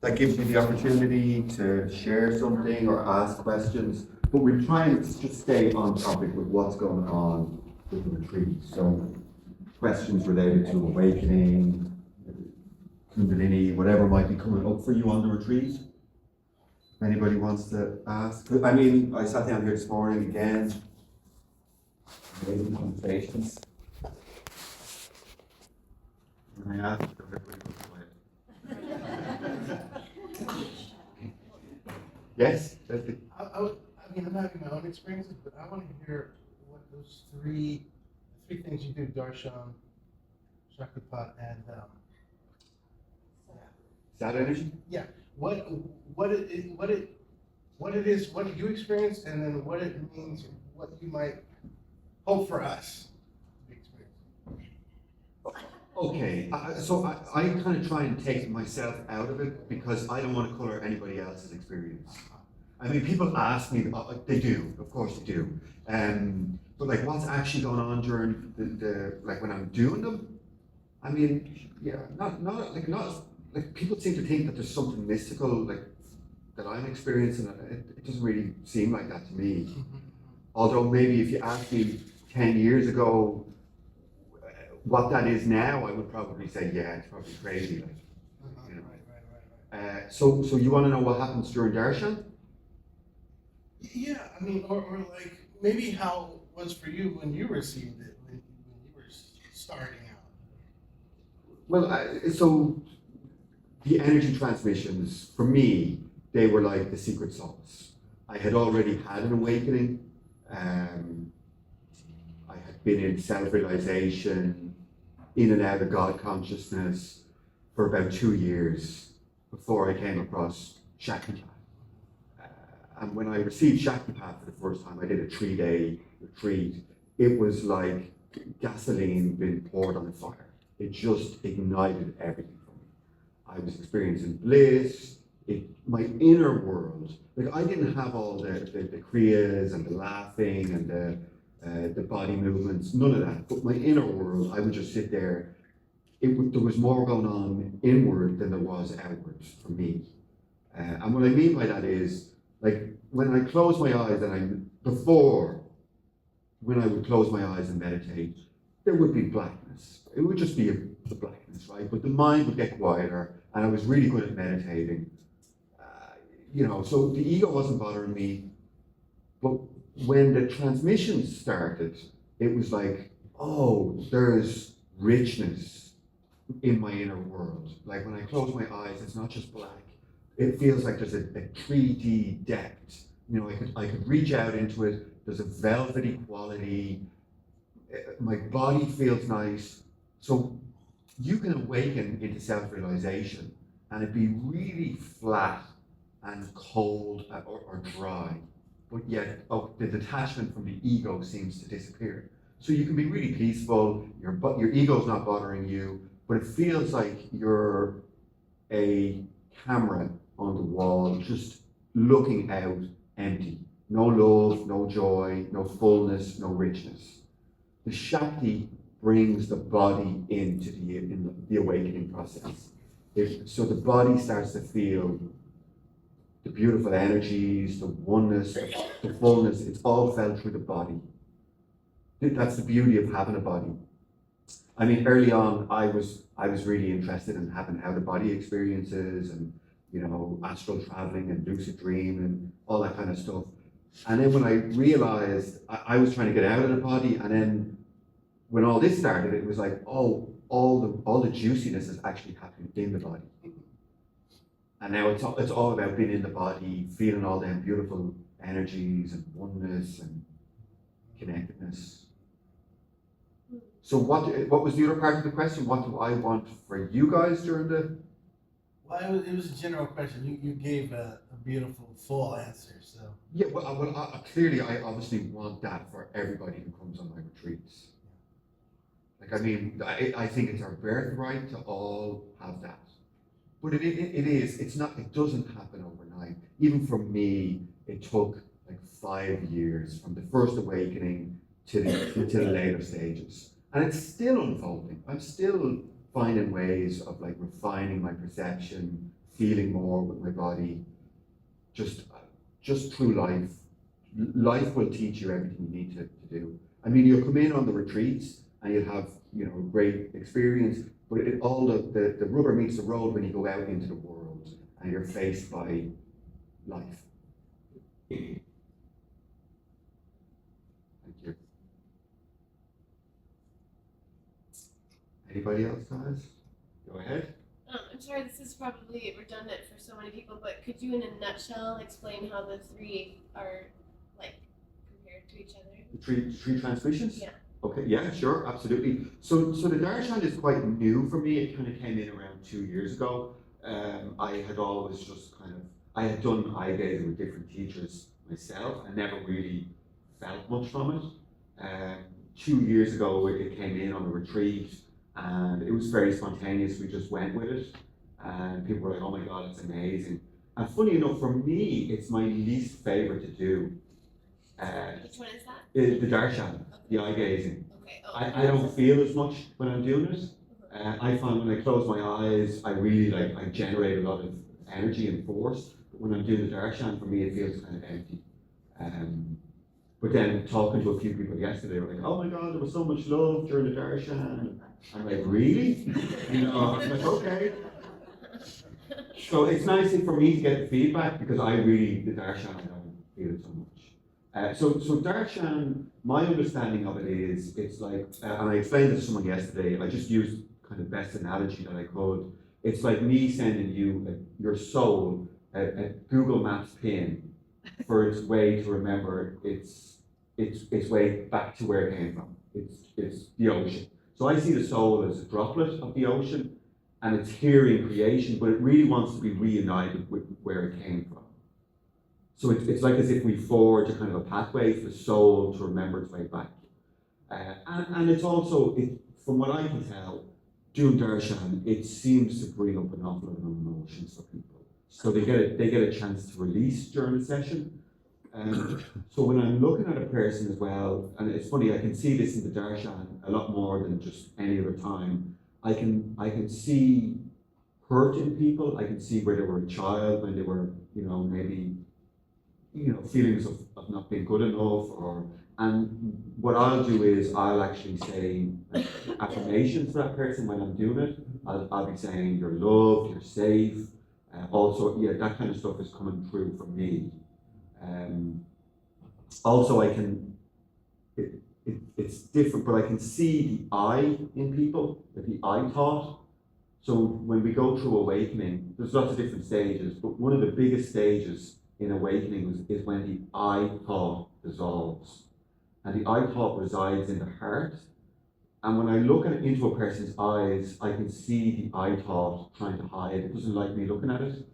that gives you the opportunity to share something or ask questions. But we're trying to just stay on topic with what's going on with the retreat. So questions related to awakening, Kundalini, whatever might be coming up for you on the retreat. If anybody wants to ask. I mean, I sat down here this morning again, amazing conversations. And I asked if everybody was quiet. Yes? I mean, I'm having my own experiences, but I want to hear what those three things you do: darshan, Shaktipat, and That energy? yeah. What it is, what you experienced, and then what it means, what you might hope for us to experience. Okay, so I kind of try and take myself out of it because I don't want to color anybody else's experience. I mean, people ask me, they do, of course they do. But like, what's actually going on during the like when I'm doing them? I mean, yeah, not like people seem to think that there's something mystical like that I'm experiencing. It doesn't really seem like that to me. Although maybe if you asked me 10 years ago what that is now, I would probably say, yeah, it's probably crazy. Like, you know. Right. So you want to know what happens during darshan? Yeah, I mean, or like maybe how it was for you when you received it, when you were starting out. Well, so the energy transmissions, for me, they were like the secret sauce. I had already had an awakening. I had been in self-realization, in and out of God consciousness for about 2 years before I came across Shaktipat. And when I received Shaktipat for the first time, I did a 3-day retreat. It was like gasoline being poured on a fire. It just ignited everything for me. I was experiencing bliss. My inner world, like I didn't have all the kriyas and the laughing and the body movements, none of that. But my inner world, I would just sit there. There was more going on inward than there was outwards for me. And what I mean by that is, like when I close my eyes when I would close my eyes and meditate, there would be blackness. It would just be the blackness, right? But the mind would get quieter, and I was really good at meditating. So the ego wasn't bothering me, but when the transmissions started, it was like, oh, there's richness in my inner world. Like when I close my eyes, it's not just black. It feels like there's a 3D depth. I could reach out into it. There's a velvety quality. My body feels nice. So you can awaken into self-realization and it be really flat and cold or dry, but yet the detachment from the ego seems to disappear. So you can be really peaceful, your ego's not bothering you, but it feels like you're a camera on the wall, just looking out empty. No love, no joy, no fullness, no richness. The Shakti brings the body into the awakening process. So the body starts to feel the beautiful energies, the oneness, the fullness, it's all felt through the body. That's the beauty of having a body. I mean, early on, I was really interested in having out-of-body experiences and, astral traveling and lucid dream and all that kind of stuff. And then when I realized I was trying to get out of the body, and then when all this started, it was like, oh, all the juiciness is actually happening in the body. And now it's all about being in the body, feeling all them beautiful energies and oneness and connectedness. So what was the other part of the question? What do I want for you guys during the? Well, it was a general question. You gave a beautiful full answer. So Yeah, clearly I obviously want that for everybody who comes on my retreats. Like I mean, I think it's our birthright to all have that. But it is, it doesn't happen overnight. Even for me, it took like 5 years from the first awakening to the later stages. And it's still unfolding. I'm still finding ways of like refining my perception, feeling more with my body, just through life. Life will teach you everything you need to do. I mean, you'll come in on the retreats and you'll have, great experience, but all the rubber meets the road when you go out into the world and you're faced by life. Thank you. Anybody else, guys? Go ahead. I'm sorry, this is probably redundant for so many people, but could you, in a nutshell, explain how the three are compared to each other? The three transmissions? Yeah. Okay, yeah, sure, absolutely. So the darshan is quite new for me. It kind of came in around 2 years ago. I had always just I had done eye gazing with different teachers myself. I never really felt much from it. 2 years ago, it came in on a retreat, and it was very spontaneous. We just went with it, and people were like, "Oh my God, it's amazing!" And funny enough, for me, it's my least favorite to do. Which one is that? The darshan, the eye gazing. Okay. I don't feel as much when I'm doing it. I find when I close my eyes, I really I generate a lot of energy and force. But when I'm doing the darshan, for me, it feels kind of empty. But then talking to a few people yesterday, they were like, "Oh my God, there was so much love during the darshan." I'm like, "Really?" I'm like, "Okay." So it's nice for me to get the feedback, because the darshan, I don't feel it so much. So darshan, my understanding of it is, it's like, and I explained it to someone yesterday, I just used kind of best analogy that I could. It's like me sending you, your soul, a Google Maps pin for its way to remember its way back to where it came from. It's the ocean. So I see the soul as a droplet of the ocean, and it's here in creation, but it really wants to be reunited with where it came from. So it's like as if we forge a kind of a pathway for the soul to remember its way back. And it's also, from what I can tell, doing darshan, it seems to bring up an awful lot of emotions for people. So they get a chance to release during the session. So when I'm looking at a person as well, and it's funny, I can see this in the darshan a lot more than just any other time. I can see hurt in people. I can see where they were a child, when they were, maybe, feelings of not being good enough, and what I'll do is I'll actually say affirmations for that person when I'm doing it. I'll be saying, "You're loved, you're safe." Also, that kind of stuff is coming through for me. Also, it's different, but I can see the I in people, like the I thought. So when we go through awakening, there's lots of different stages, but one of the biggest stages in awakening is when the I thought dissolves. And the I thought resides in the heart. And when I look into a person's eyes, I can see the I thought trying to hide. It doesn't like me looking at it.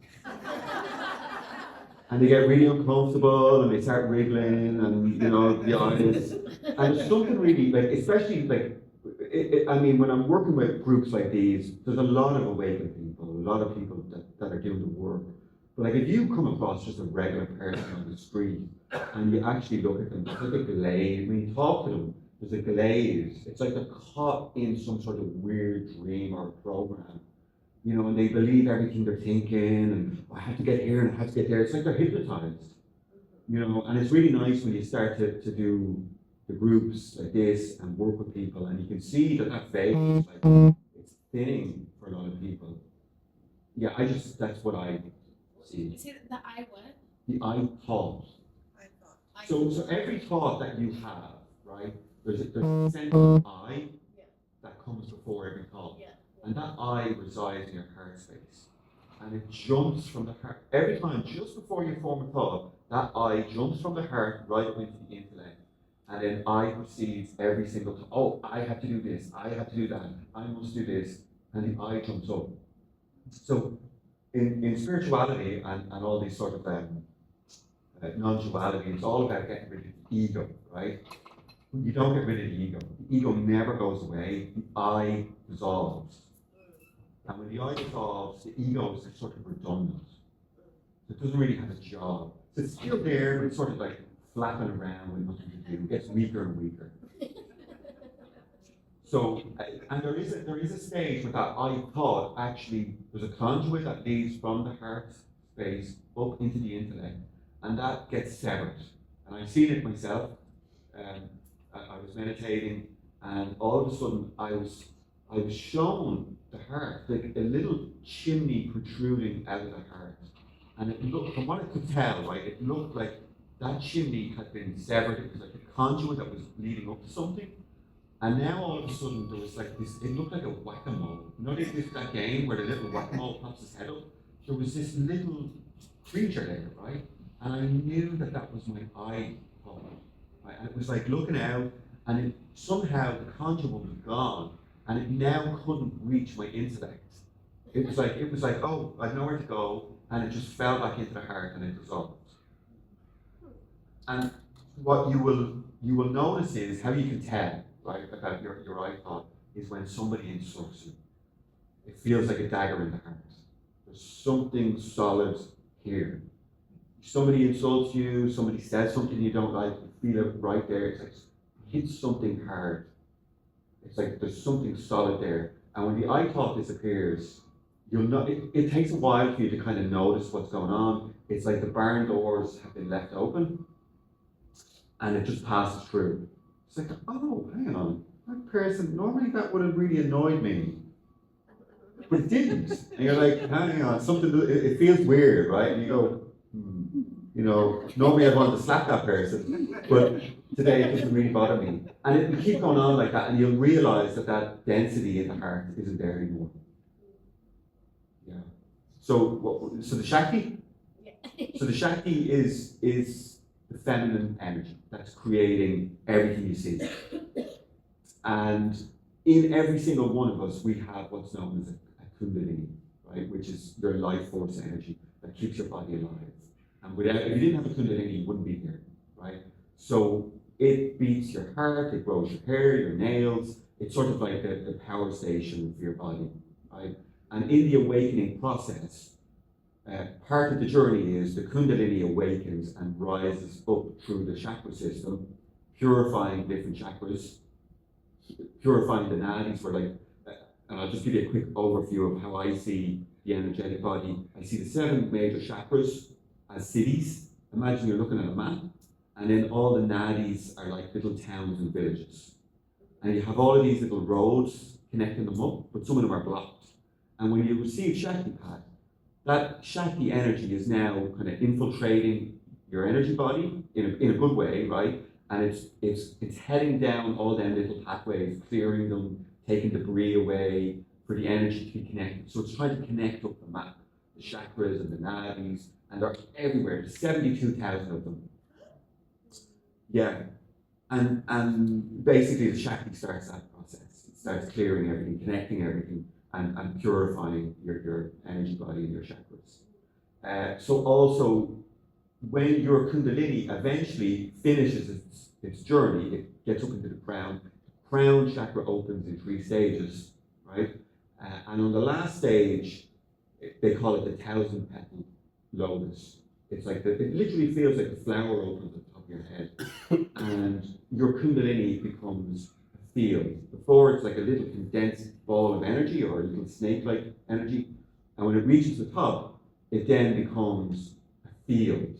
And they get really uncomfortable, and they start wriggling, and the eyes. And there's something really, especially when I'm working with groups like these, there's a lot of awakened people, a lot of people that are doing the work. But if you come across just a regular person on the street, and you actually look at them, there's like a glaze. When you talk to them, there's a glaze. It's like they're caught in some sort of weird dream or program. And they believe everything they're thinking, and I have to get here and I have to get there. It's like they're hypnotized, and it's really nice when you start to do the groups like this and work with people, and you can see that phase is it's thinning for a lot of people. Yeah, that's what I see. You say the I what? The I thought. So every thought that you have, right, there's a sense of I that comes before every thought. Yeah. And that I resides in your heart space. And it jumps from the heart. Every time, just before you form a thought, that I jumps from the heart right into the intellect. And then I perceives every single thought. Oh, I have to do this. I have to do that. I must do this. And the I jumps up. So in spirituality and all these sort of non-duality, it's all about getting rid of the ego, right? You don't get rid of the ego. The ego never goes away. The I dissolves. And when the I dissolves, the ego is sort of redundant. It doesn't really have a job. So it's still there, but it's sort of like flapping around with nothing to do. It gets weaker and weaker. So, and there is a stage with that I thought actually there's a conduit that leads from the heart space up into the intellect, and that gets severed. And I've seen it myself. I was meditating, and all of a sudden I was shown the heart, like a little chimney protruding out of the heart. And it looked, from what I could tell, right, it looked like that chimney had been severed. It was like a conduit that was leading up to something. And now all of a sudden there was like this, it looked like a whack-a-mole. You know that game where the little whack-a-mole pops his head up? There was this little creature there, right? And I knew that that was my eye problem. Right? And it was like looking out, and it, somehow the conduit was gone, and it now couldn't reach my intellect. It was like, oh, I've nowhere to go, and it just fell back into the heart and it dissolved. And what you will notice is how you can tell, right, about your iPod is when somebody insults you. It feels like a dagger in the heart. There's something solid here. Somebody insults you, somebody says something you don't like, you feel it right there. It's like hits something hard. It's like there's something solid there. And when the eye thought disappears, you'll know it takes a while for you to kind of notice what's going on. It's like the barn doors have been left open and it just passes through. It's like, oh, hang on, that person, normally that would have really annoyed me, but it didn't. And you're like, hang on, it feels weird, right? And you go, you know, normally I'd want to slap that person, but today it doesn't really bother me. And it will keep going on like that, and you'll realize that that density in the heart isn't there anymore. Yeah. So the Shakti? Yeah. So the Shakti is the feminine energy that's creating everything you see. And in every single one of us, we have what's known as a kundalini, right? Which is your life force energy that keeps your body alive. And if you didn't have a kundalini, you wouldn't be here, right? So it beats your heart, it grows your hair, your nails. It's sort of like the power station for your body, right? And in the awakening process, part of the journey is the kundalini awakens and rises up through the chakra system, purifying different chakras, purifying the nadis. And I'll just give you a quick overview of how I see the energetic body. I see the 7 major chakras as cities. Imagine you're looking at a map, and then all the nadis are like little towns and villages. And you have all of these little roads connecting them up, but some of them are blocked. And when you receive Shaktipat, that Shakti energy is now kind of infiltrating your energy body in a good way, right? And it's heading down all them little pathways, clearing them, taking debris away for the energy to be connected. So it's trying to connect up the map, the chakras and the nadis, and they're everywhere. There's 72,000 of them. Yeah. And basically the Shakti starts that process. It starts clearing everything, connecting everything, and purifying your energy body and your chakras. So also, when your kundalini eventually finishes its journey, it gets up into the crown. The crown chakra opens in 3 stages, right? And on the last stage, they call it the 1,000-petal lotus. It's like it literally feels like the flower opens at the top of your head, and your kundalini becomes a field. Before it's like a little condensed ball of energy or a little snake-like energy, and when it reaches the top, it then becomes a field,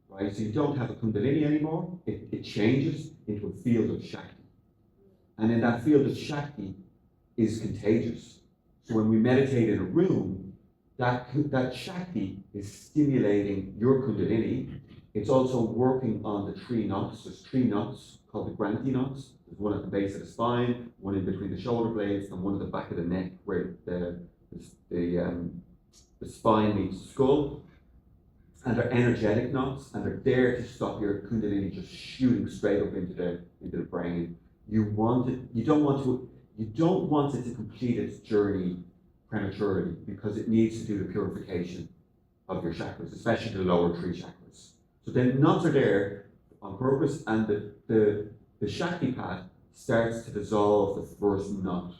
right? So you don't have a kundalini anymore. It changes into a field of Shakti, and then that field of Shakti is contagious. So when we meditate in a room, that Shakti is stimulating your kundalini. It's also working on the 3 knots. There's 3 knots called the Granthi knots. There's one at the base of the spine, one in between the shoulder blades, and one at the back of the neck where the spine meets the skull. And they're energetic knots, and they're there to stop your kundalini just shooting straight up into the brain. You don't want it to complete its journey prematurely, because it needs to do the purification of your chakras, especially the lower 3 chakras. So then knots are there on purpose, and the Shaktipat starts to dissolve the first knot.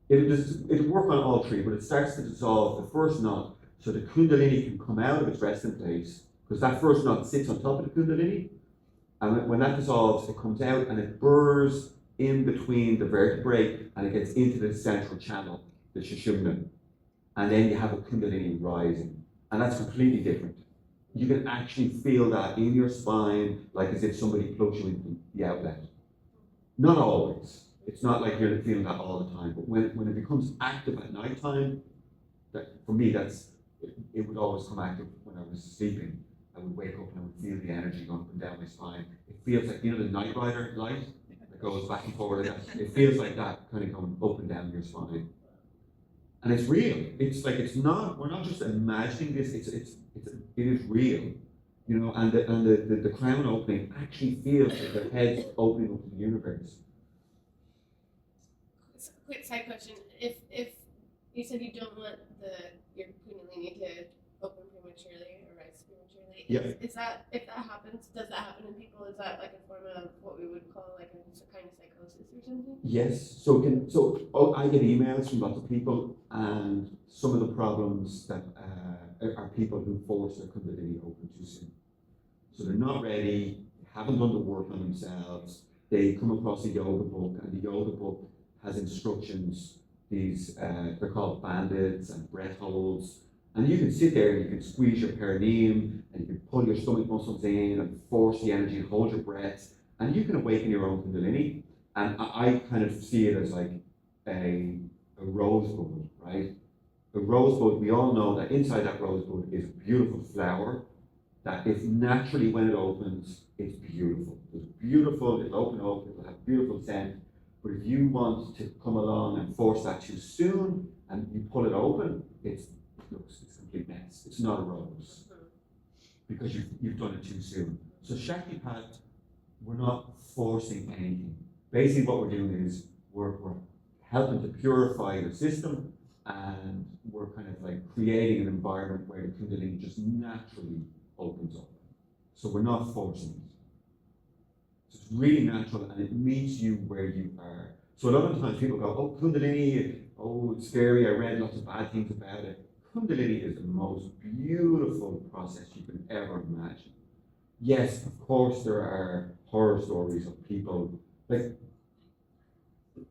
It'll work on all 3, but it starts to dissolve the first knot so the kundalini can come out of its resting place, because that first knot sits on top of the kundalini, and when that dissolves, it comes out and it burrs in between the vertebrae and it gets into the central channel, the Sushumna. And then you have a Kundalini rising. And that's completely different. You can actually feel that in your spine, like as if somebody plugs you into the outlet. Not always. It's not like you're feeling that all the time. But when it becomes active at nighttime, for me, it would always come active when I was sleeping. I would wake up and I would feel the energy going up and down my spine. It feels like, the Night Rider light that goes back and forward like that. It feels like that kind of going up and down your spine. And it's real. It's like, we're not just imagining this, it is real. And the crown opening actually feels like their head's opening up to the universe. Quick side question. If you said you don't want your Kundalini to open prematurely or rise prematurely, Yeah. is that, if that happens, does that happen in people? Is that like a form of what we would call like a kind of psychosis or something? Yes. I get emails from lots of people, and some of the problems that are people who force their Kundalini open too soon. So they're not ready, they haven't done the work on themselves. They come across a yoga book, and the yoga book has instructions. These they're called bandits and breath holds, and you can sit there and you can squeeze your perineum and you can pull your stomach muscles in and force the energy and hold your breath, and you can awaken your own Kundalini. And I kind of see it as like a rosebud, right? The rosebud, we all know that inside that rosebud is a beautiful flower that if naturally when it opens, it's beautiful. It's beautiful, it'll open up, it'll have beautiful scent. But if you want to come along and force that too soon and you pull it open, it's a complete mess. It's not a rose because you've done it too soon. So Shaktipat, we're not forcing anything. Basically what we're doing is we're helping to purify the system, and we're kind of like creating an environment where the Kundalini just naturally opens up. So we're not forcing it. So it's really natural and it meets you where you are. So a lot of times people go, oh, Kundalini, oh, it's scary, I read lots of bad things about it. Kundalini is the most beautiful process you can ever imagine. Yes, of course there are horror stories of people, like,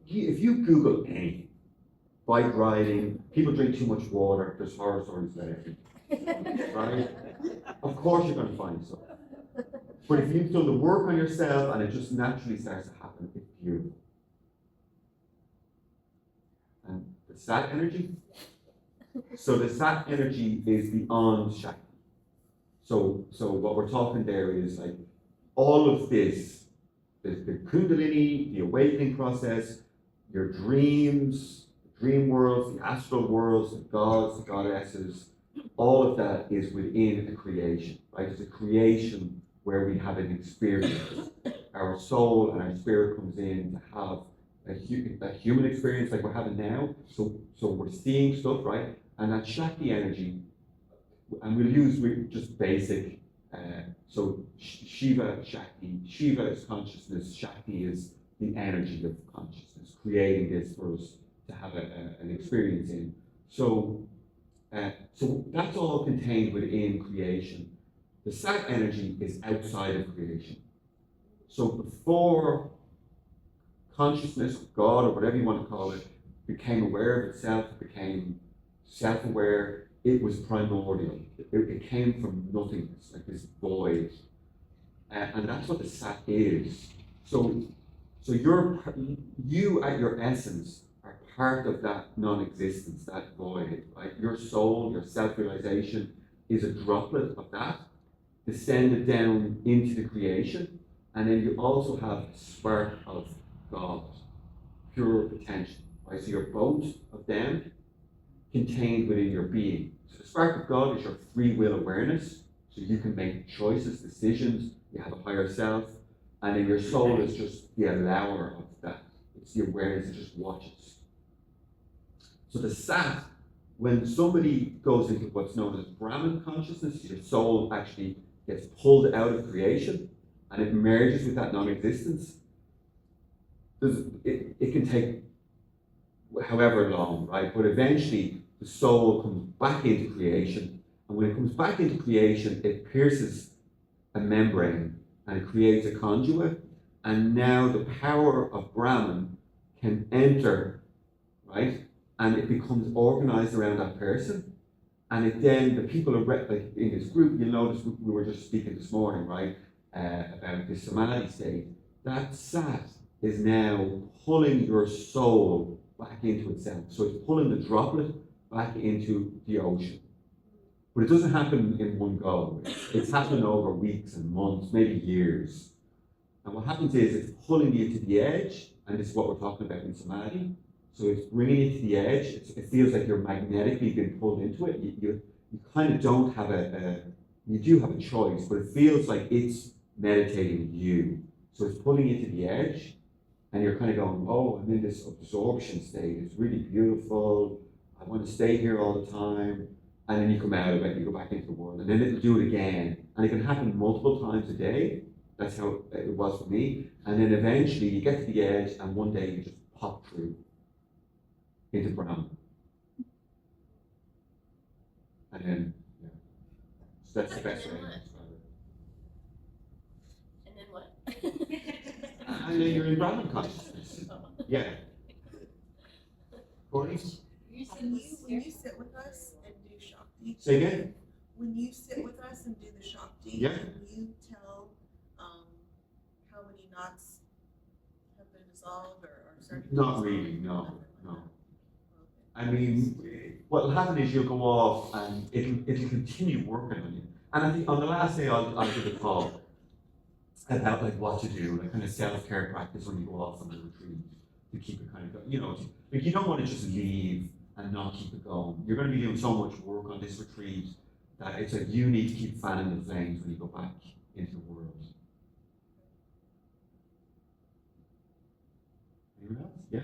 if you Google anything, bike riding, people drink too much water, there's horror stories about everything, right? Of course you're going to find stuff. But if you've done the work on yourself and it just naturally starts to happen, it's beautiful. And the Sat energy, so the Sat energy is beyond Shakti. So what we're talking there is like all of this, the Kundalini, the awakening process, your dreams, the dream worlds, the astral worlds, the gods, the goddesses, all of that is within a creation, right? It's a creation where we have an experience. Our soul and our spirit comes in to have a human experience like we're having now. So we're seeing stuff, right? And that Shakti energy, and we'll use just basic. So Shiva, Shakti. Shiva is consciousness. Shakti is the energy of consciousness, creating this for us to have an experience in. So that's all contained within creation. The Sat energy is outside of creation. So before consciousness, God, or whatever you want to call it, became aware of itself, became self-aware, it was primordial. It came from nothingness, like this void. And that's what the Sat is. So you at your essence are part of that non-existence, that void, right? Your soul, your self-realization is a droplet of that, descended down into the creation, and then you also have a spark of God, pure potential, right? So you're both of them contained within your being. So the spark of God is your free will awareness, so you can make choices, decisions, you have a higher self, and then your soul is just the allower of that. It's the awareness that just watches. So the Sat, when somebody goes into what's known as Brahman consciousness, your soul actually gets pulled out of creation and it merges with that non-existence. It can take however long, right? But eventually the soul comes back into creation, and when it comes back into creation, it pierces a membrane and it creates a conduit, and now the power of Brahman can enter, right? And it becomes organized around that person. And it then, the people are, like in this group, you'll notice we were just speaking this morning, right, about the samadhi state. That sat is now pulling your soul back into itself. So it's pulling the droplet back into the ocean. But it doesn't happen in one go. It's happening over weeks and months, maybe years. And what happens is it's pulling you to the edge, and this is what we're talking about in samadhi. So it's bringing you to the edge. It feels like you're magnetically being pulled into it. You kind of don't have you do have a choice, but it feels like it's meditating with you. So it's pulling you to the edge, and you're kind of going, oh, I'm in this absorption state. It's really beautiful. I want to stay here all the time. And then you come out of it, you go back into the world, and then it'll do it again. And it can happen multiple times a day. That's how it was for me. And then eventually you get to the edge, and one day you just pop through into Brahman. And then, yeah. So that's the best way to describe it. And then what? And then you're in Brahman consciousness. Yeah. Courtney? When you sit with us and do Shakti, Say again? when you sit with us and do the Shakti, Yeah. can you tell how many knots have been dissolved or certain? Not really, no. I mean, what'll happen is you'll go off and it'll continue working on you. And I think on the last day I'll give a talk about like what to do, like kind of self-care practice when you go off on the retreat to keep it kind of going. You know, like you don't want to just leave and not keep it going. You're going to be doing so much work on this retreat that it's like you need to keep fanning the flames when you go back into the world. Anyone else? Yeah.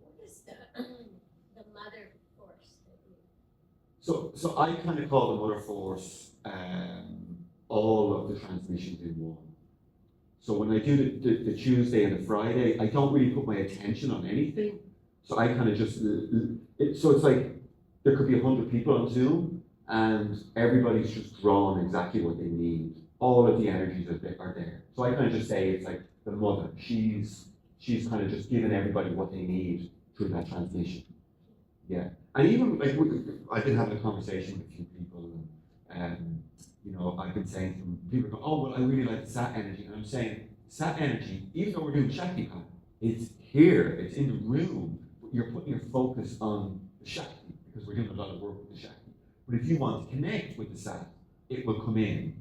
What is the mother force that you? So I kind of call the mother force all of the transmissions in one. So when I do the Tuesday and the Friday, I don't really put my attention on anything. So I kind of just, so it's like there could be 100 people on Zoom and everybody's just drawn exactly what they need. All of the energies are there. So I kind of just say it's like the mother. She's kind of just giving everybody what they need through that transmission. Yeah. And even like I've been having a conversation with a few people and you know, I've been saying to them, people go, oh, well, I really like the Sat energy. And I'm saying, Sat energy, even though we're doing Shaktipat, it's here, it's in the room, but you're putting your focus on the Shakti, because we're doing a lot of work with the Shakti. But if you want to connect with the Sat, it will come in.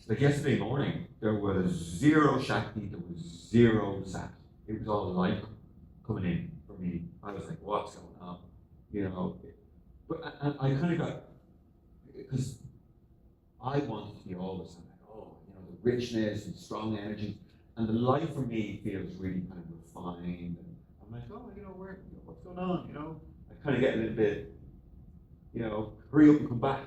Like yesterday morning, there was zero Shakti, there was zero Sat. It was all light coming in for me. I was like, what's going on? You know, but I kind of got, because I wanted to be always like, oh, you know, the richness and strong energy, and the life for me feels really kind of refined. And I'm like, oh, you know, what's going on? You know, I kind of get a little bit, you know, hurry up and come back.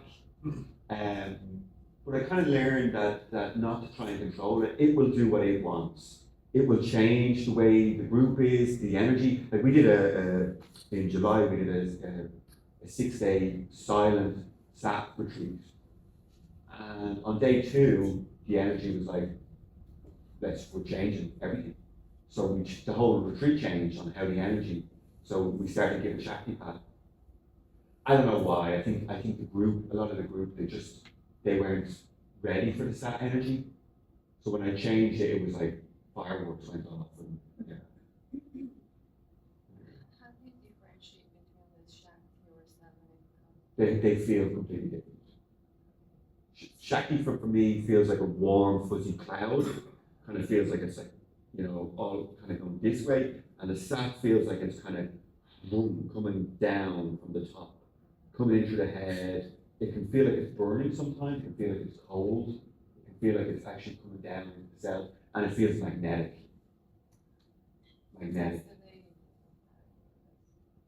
But I kind of learned that not to try and control it. It will do what it wants. It will change the way the group is, the energy. Like we did in July, we did a 6-day silent Sat retreat. And on day 2, the energy was like, we're changing everything. So the whole retreat changed on how the energy, so we started giving Shaktipat. I don't know why, I think the group, a lot of the group, they weren't ready for the Sat energy. So when I changed it, it was like fireworks went off. And, yeah. How do you differentiate between the Shakti or Sat? They feel completely different. Shakti for me feels like a warm, fuzzy cloud. Kind of feels like it's like, you know, all kind of going this way. And the Sat feels like it's kind of coming down from the top, coming into the head. It can feel like it's burning sometimes. It can feel like it's cold. It can feel like it's actually coming down into the cell. And it feels magnetic. Magnetic.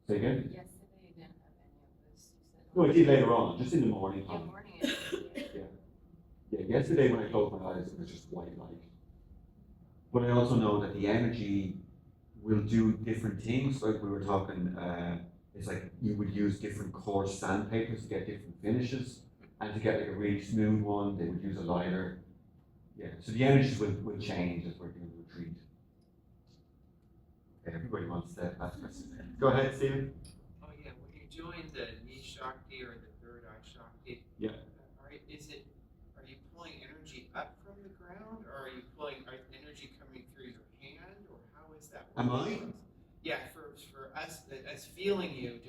Say again? Yesterday you didn't have any of this. No, I did later on, just in the morning Yeah, time. morning. Yeah, yesterday when I closed my eyes, it was just white light. But I also know that the energy will do different things. Like we were talking, it's like you would use different coarse sandpapers to get different finishes. And to get like a really smooth one, they would use a lighter. Yeah, so the energies will change as we're doing the retreat. Okay, everybody wants to ask questions. Go ahead, Stephen. Oh yeah, when you're doing the knee Shakti or the third eye Shakti, Yeah. Are you pulling energy up from the ground, or are energy coming through your hand, or how is that Am working I? for us? Yeah, for us as feeling you,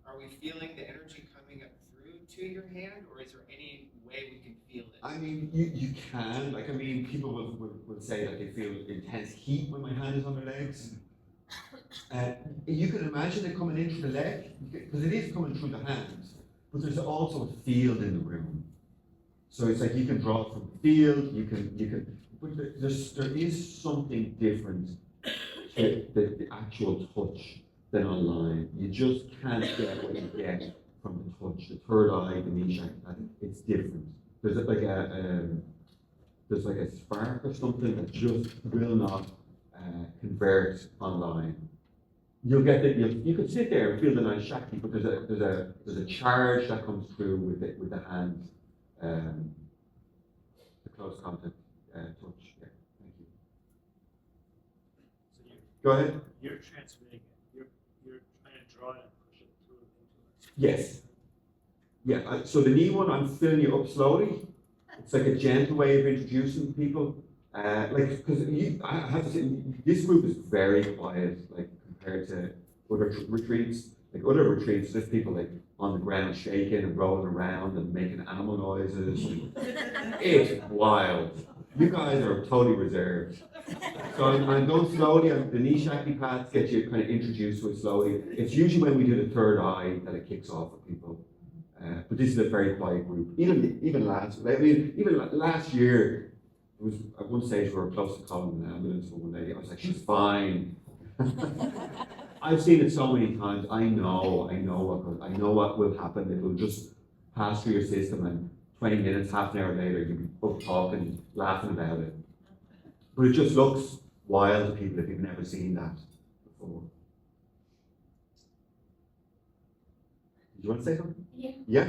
are we feeling the energy coming up through to your hand, or is there any way we can feel it? I mean, you can, like, I mean, people will say that they feel intense heat when my hand is on their legs. You can imagine it coming in through the leg, because it is coming through the hands, but there's also a field in the room. So it's like you can draw it from the field, but there is something different to the actual touch than online. You just can't get what you get from the touch. The third eye, the knee Shaktipat, it's different. There's like a spark or something that just will not convert online. You'll get that you could sit there and feel the nice Shakti, but there's a charge that comes through with the hand, the close contact touch. Yeah, thank you. So Go ahead. you're transmitting it. You're trying to draw it and push it through into it. Yes. Yeah. So the knee one, I'm filling you up slowly. It's like a gentle way of introducing people. Because I have to say, this group is very quiet, like compared to other retreats. Like other retreats, there's people like on the ground shaking and rolling around and making animal noises. It's wild. You guys are totally reserved. So I'm going slowly. The knee Shaktipat gets you kind of introduced to it slowly. It's usually when we do the third eye that it kicks off for people. But this is a very quiet group. Even last year, it was at one stage we were close to calling an ambulance for one lady. I was like, she's fine. I've seen it so many times. I know what will happen. It will just pass through your system, and 20 minutes, half an hour later, you'll be both talking, laughing about it. But it just looks wild to people if you've never seen that before. Do you want to say something? Yeah. Yeah.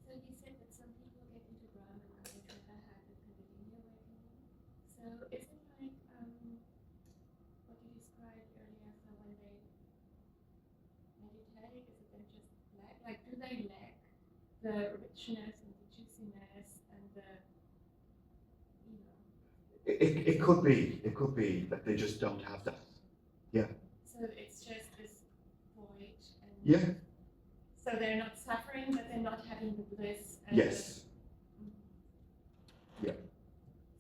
So you said that some people get into Brahman and others that have the Kundalini awakening. So is it like what you described earlier? So when they meditate, is it then just like do they lack the richness and the juiciness and the It could be that they just don't have that. Yeah. So it's just this void and Yeah. so they're not suffering, but they're not having the bliss. And Yes. Yeah.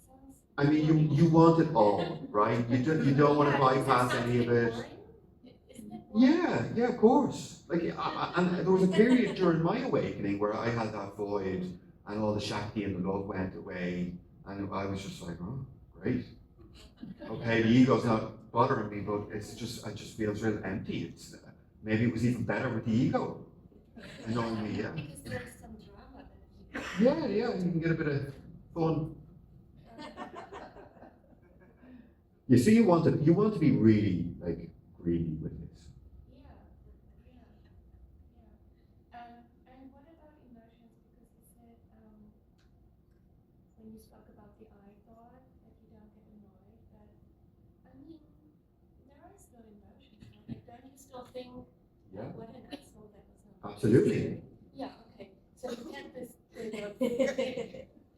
Sounds I mean, you want it all, right? You don't want to bypass any of it. Yeah, of course. Like, and there was a period during my awakening where I had that void, and all the Shakti and the love went away, and I was just like, oh, great. Okay, the ego's not bothering me, but it just feels real empty. It's maybe it was even better with the ego. Knowing me, yeah. Because there's some drama that Yeah, you can get a bit of fun. You see, you want to be really like greedy with this. And what about emotions? Because you said when you spoke about the I thought that you don't get annoyed, but I mean there are still emotions, right? Like, don't you still think, Yeah. what an asshole that was not Absolutely. Yeah, okay. So you get this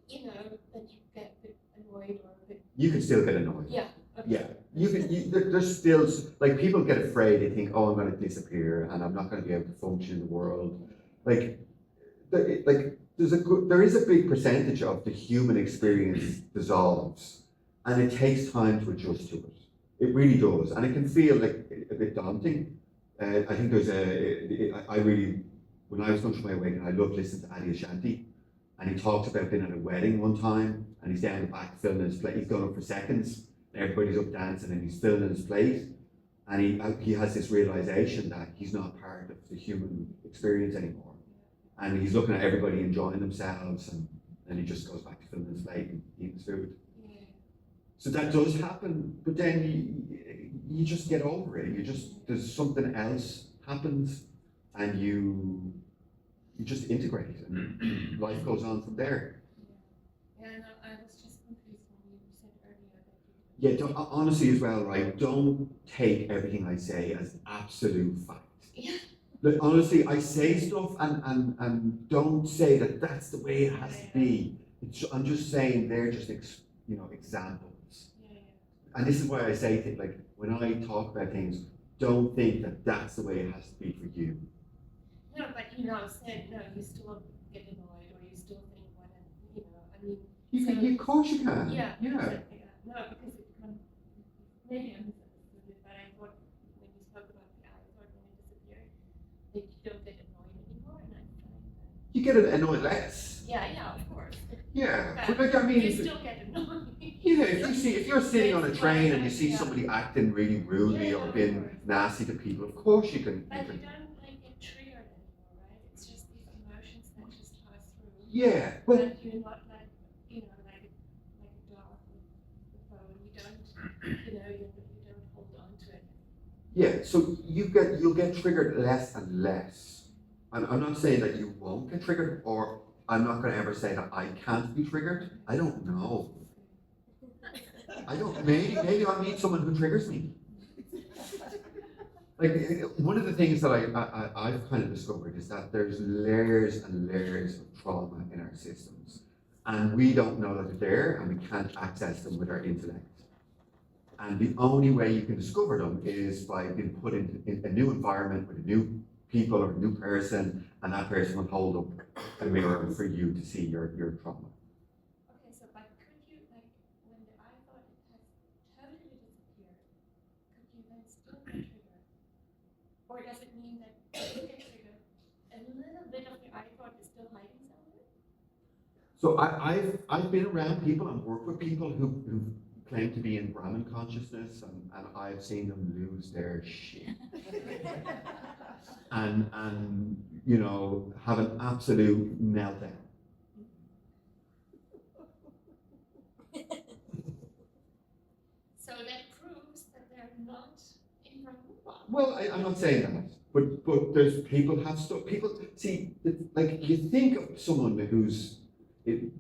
you know, that you get a bit annoyed or a bit You can still get annoyed. yeah. Okay. Yeah, there's still, like, people get afraid. They think, oh, I'm going to disappear and I'm not going to be able to function in the world. Like, there is a big percentage of the human experience dissolves, and it takes time to adjust to it. It really does, and it can feel like a bit daunting. I think when I was going through my awakening, I loved listening to Adi Ashanti, and he talks about being at a wedding one time, and he's down the back filming his plate. He's going up for seconds. Everybody's up dancing and he's filling his plate, and he has this realization that he's not part of the human experience anymore, and he's looking at everybody enjoying themselves, and then he just goes back to filling his plate and eating his food. Yeah. So that does happen, but then you just get over it. There's something else happens, and you just integrate, and life goes on from there. Yeah, no, I was just Yeah, honestly as well, right? Don't take everything I say as absolute fact. Yeah. Like, honestly, I say stuff and don't say that that's the way it has to be. I'm just saying they're just examples. Yeah. And this is why I say things like when I talk about things, don't think that that's the way it has to be for you. No, but you know, said no, you still get annoyed or you still think what, you know, I mean. Of course you can. Yeah. Yeah. No, because it maybe I misunderstood it, but I thought when you spoke about the eye, I thought when it disappeared, that you don't get annoyed anymore, and I'm trying that. You get annoyed less. Yeah, of course. Yeah, But but like I mean, you still get annoyed. yeah. If you're sitting on a train and you see Yeah. somebody acting really rudely Yeah, or of being course. nasty to people, of course you can. But you don't like get triggered anymore, right? It's just these emotions that just pass through. Yeah, but But you're not like, you know, like a dog with the bone. You don't, you know, you don't hold on to it. yeah, so you'll get triggered less and less. I'm not saying that you won't get triggered, or I'm not going to ever say that I can't be triggered. I don't know. I don't. Maybe I'll meet someone who triggers me. Like one of the things that I've kind of discovered is that there's layers and layers of trauma in our systems, and we don't know that they're there, and we can't access them with our intellect. And the only way you can discover them is by being put in a new environment with a new people or a new person, and that person will hold up a mirror for you to see your trauma. Okay, so but could you, like, when the I thought it has totally disappeared, could you then still get triggered? Or does it mean that if you get triggered, a little bit of the I thought is still hiding somewhere? So I've been around people and worked with people who claim to be in Brahman consciousness, and I've seen them lose their shit. and you know, have an absolute meltdown. So that proves that they're not in Brahman. Well, I'm not saying that, but there's people have stuff. People see, like you think of someone who's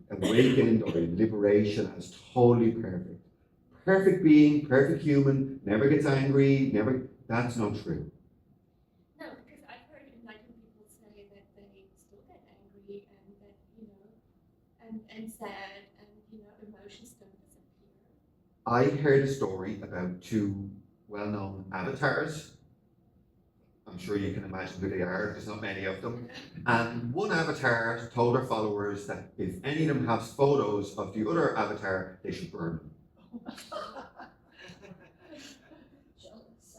awakened or in liberation as totally perfect being, perfect human, never gets angry, never. That's not true. No, because I've heard enlightened people say that they still get angry and that, you know, and sad and, you know, emotions don't disappear. I heard a story about two well-known avatars. I'm sure you can imagine who they are. There's not many of them. And one avatar told her followers that if any of them has photos of the other avatar, they should burn them.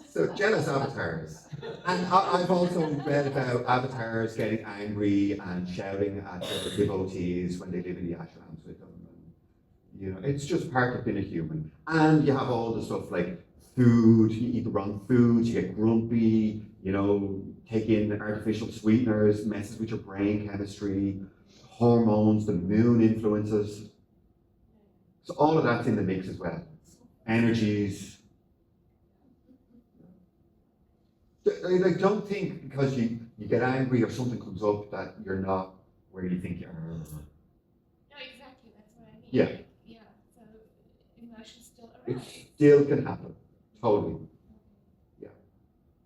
So jealous avatars. And I've also read about avatars getting angry and shouting at their devotees when they live in the ashrams with them. And, you know, it's just part of being a human. And you have all the stuff like food, you eat the wrong foods, you get grumpy, you know, take in artificial sweeteners, messes with your brain chemistry, hormones, the moon influences. So all of that's in the mix as well. Energies. Like, don't think because you get angry or something comes up that you're not where you think you are. No, exactly, that's what I mean. Yeah. Like, yeah, so emotions still It arise. still can happen, totally. Yeah.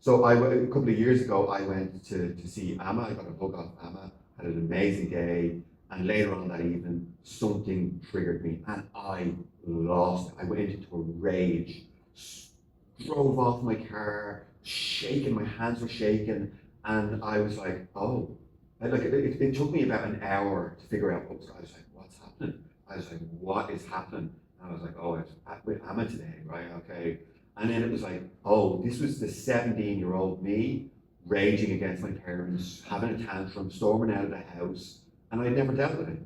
So a couple of years ago, I went to see Amma. I got a hug off Amma, had an amazing day, and later on that evening, something triggered me, and I lost it. I went into a rage, drove off my car, shaking, my hands were shaking, and I was like, oh. And like it took me about an hour to figure out what was. I was like, what's happening? I was like, what is happening? And I was like, oh, it's with Amma today, right? Okay. And then it was like, oh, this was the 17-year-old me raging against my parents, having a tantrum, storming out of the house, and I'd never dealt with it.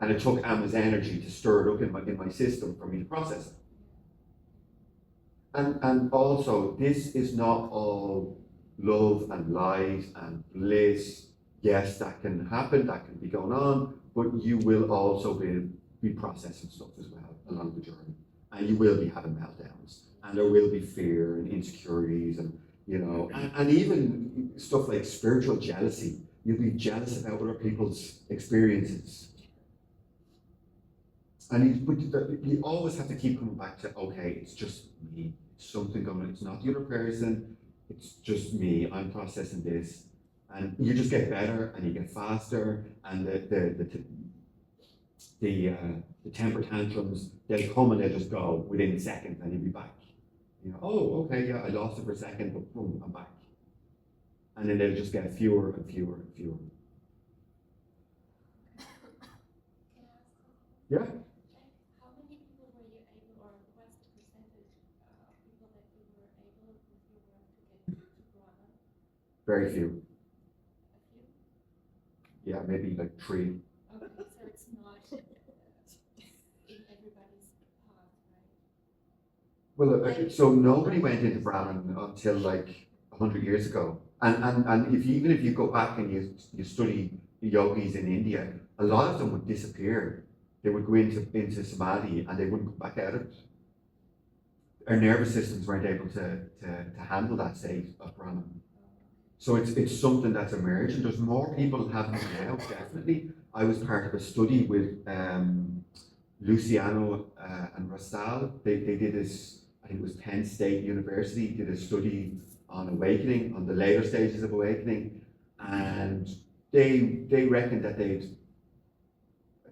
And it took Amma's energy to stir it up in my system for me to process it. And also, this is not all love and light and bliss. Yes, that can happen, that can be going on, but you will also be processing stuff as well along the journey. And you will be having meltdowns. And there will be fear and insecurities and, you know, and even stuff like spiritual jealousy. You'll be jealous about other people's experiences. You always have to keep coming back to, okay, it's just me. It's something going on. It's not the other person. It's just me. I'm processing this. And you just get better and you get faster. And the temper tantrums, they'll come and they'll just go within seconds and you'll be back. You know, oh, okay, yeah, I lost it for a second, but boom, I'm back. And then they'll just get fewer and fewer and fewer. Can I ask something? Yeah. How many people were you able, or what's the percentage of people that you were able with your work to get to Brahma? Very few. A few? Yeah, maybe like 3. Okay, so it's not in everybody's path, right? Well, so nobody went into Brahman until like 100 years ago. And even if you go back and you study the yogis in India, a lot of them would disappear. They would go into samadhi and they wouldn't come back out of it. Our nervous systems weren't able to handle that state of Brahman. So it's something that's emerging. There's more people having it now, definitely. I was part of a study with Luciano and Rastal. They did this, I think it was Penn State University, did a study on awakening, on the later stages of awakening. And they reckoned that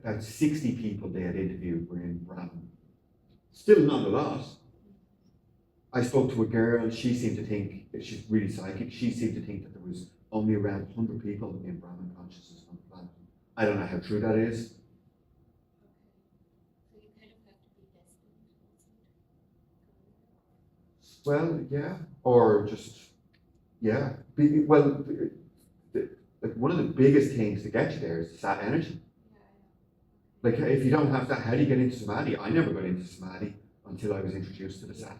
about 60 people they had interviewed were in Brahman. Still not a lot. I spoke to a girl, she seemed to think, she's really psychic, she seemed to think that there was only around 100 people in Brahman consciousness on the planet. I don't know how true that is. So you kind of have to be destined also. Well, yeah, or just, yeah. Like one of the biggest things to get you there is that energy. Yeah, I know. Like if you don't have that, how do you get into samadhi? I never got into samadhi until I was introduced to the sat.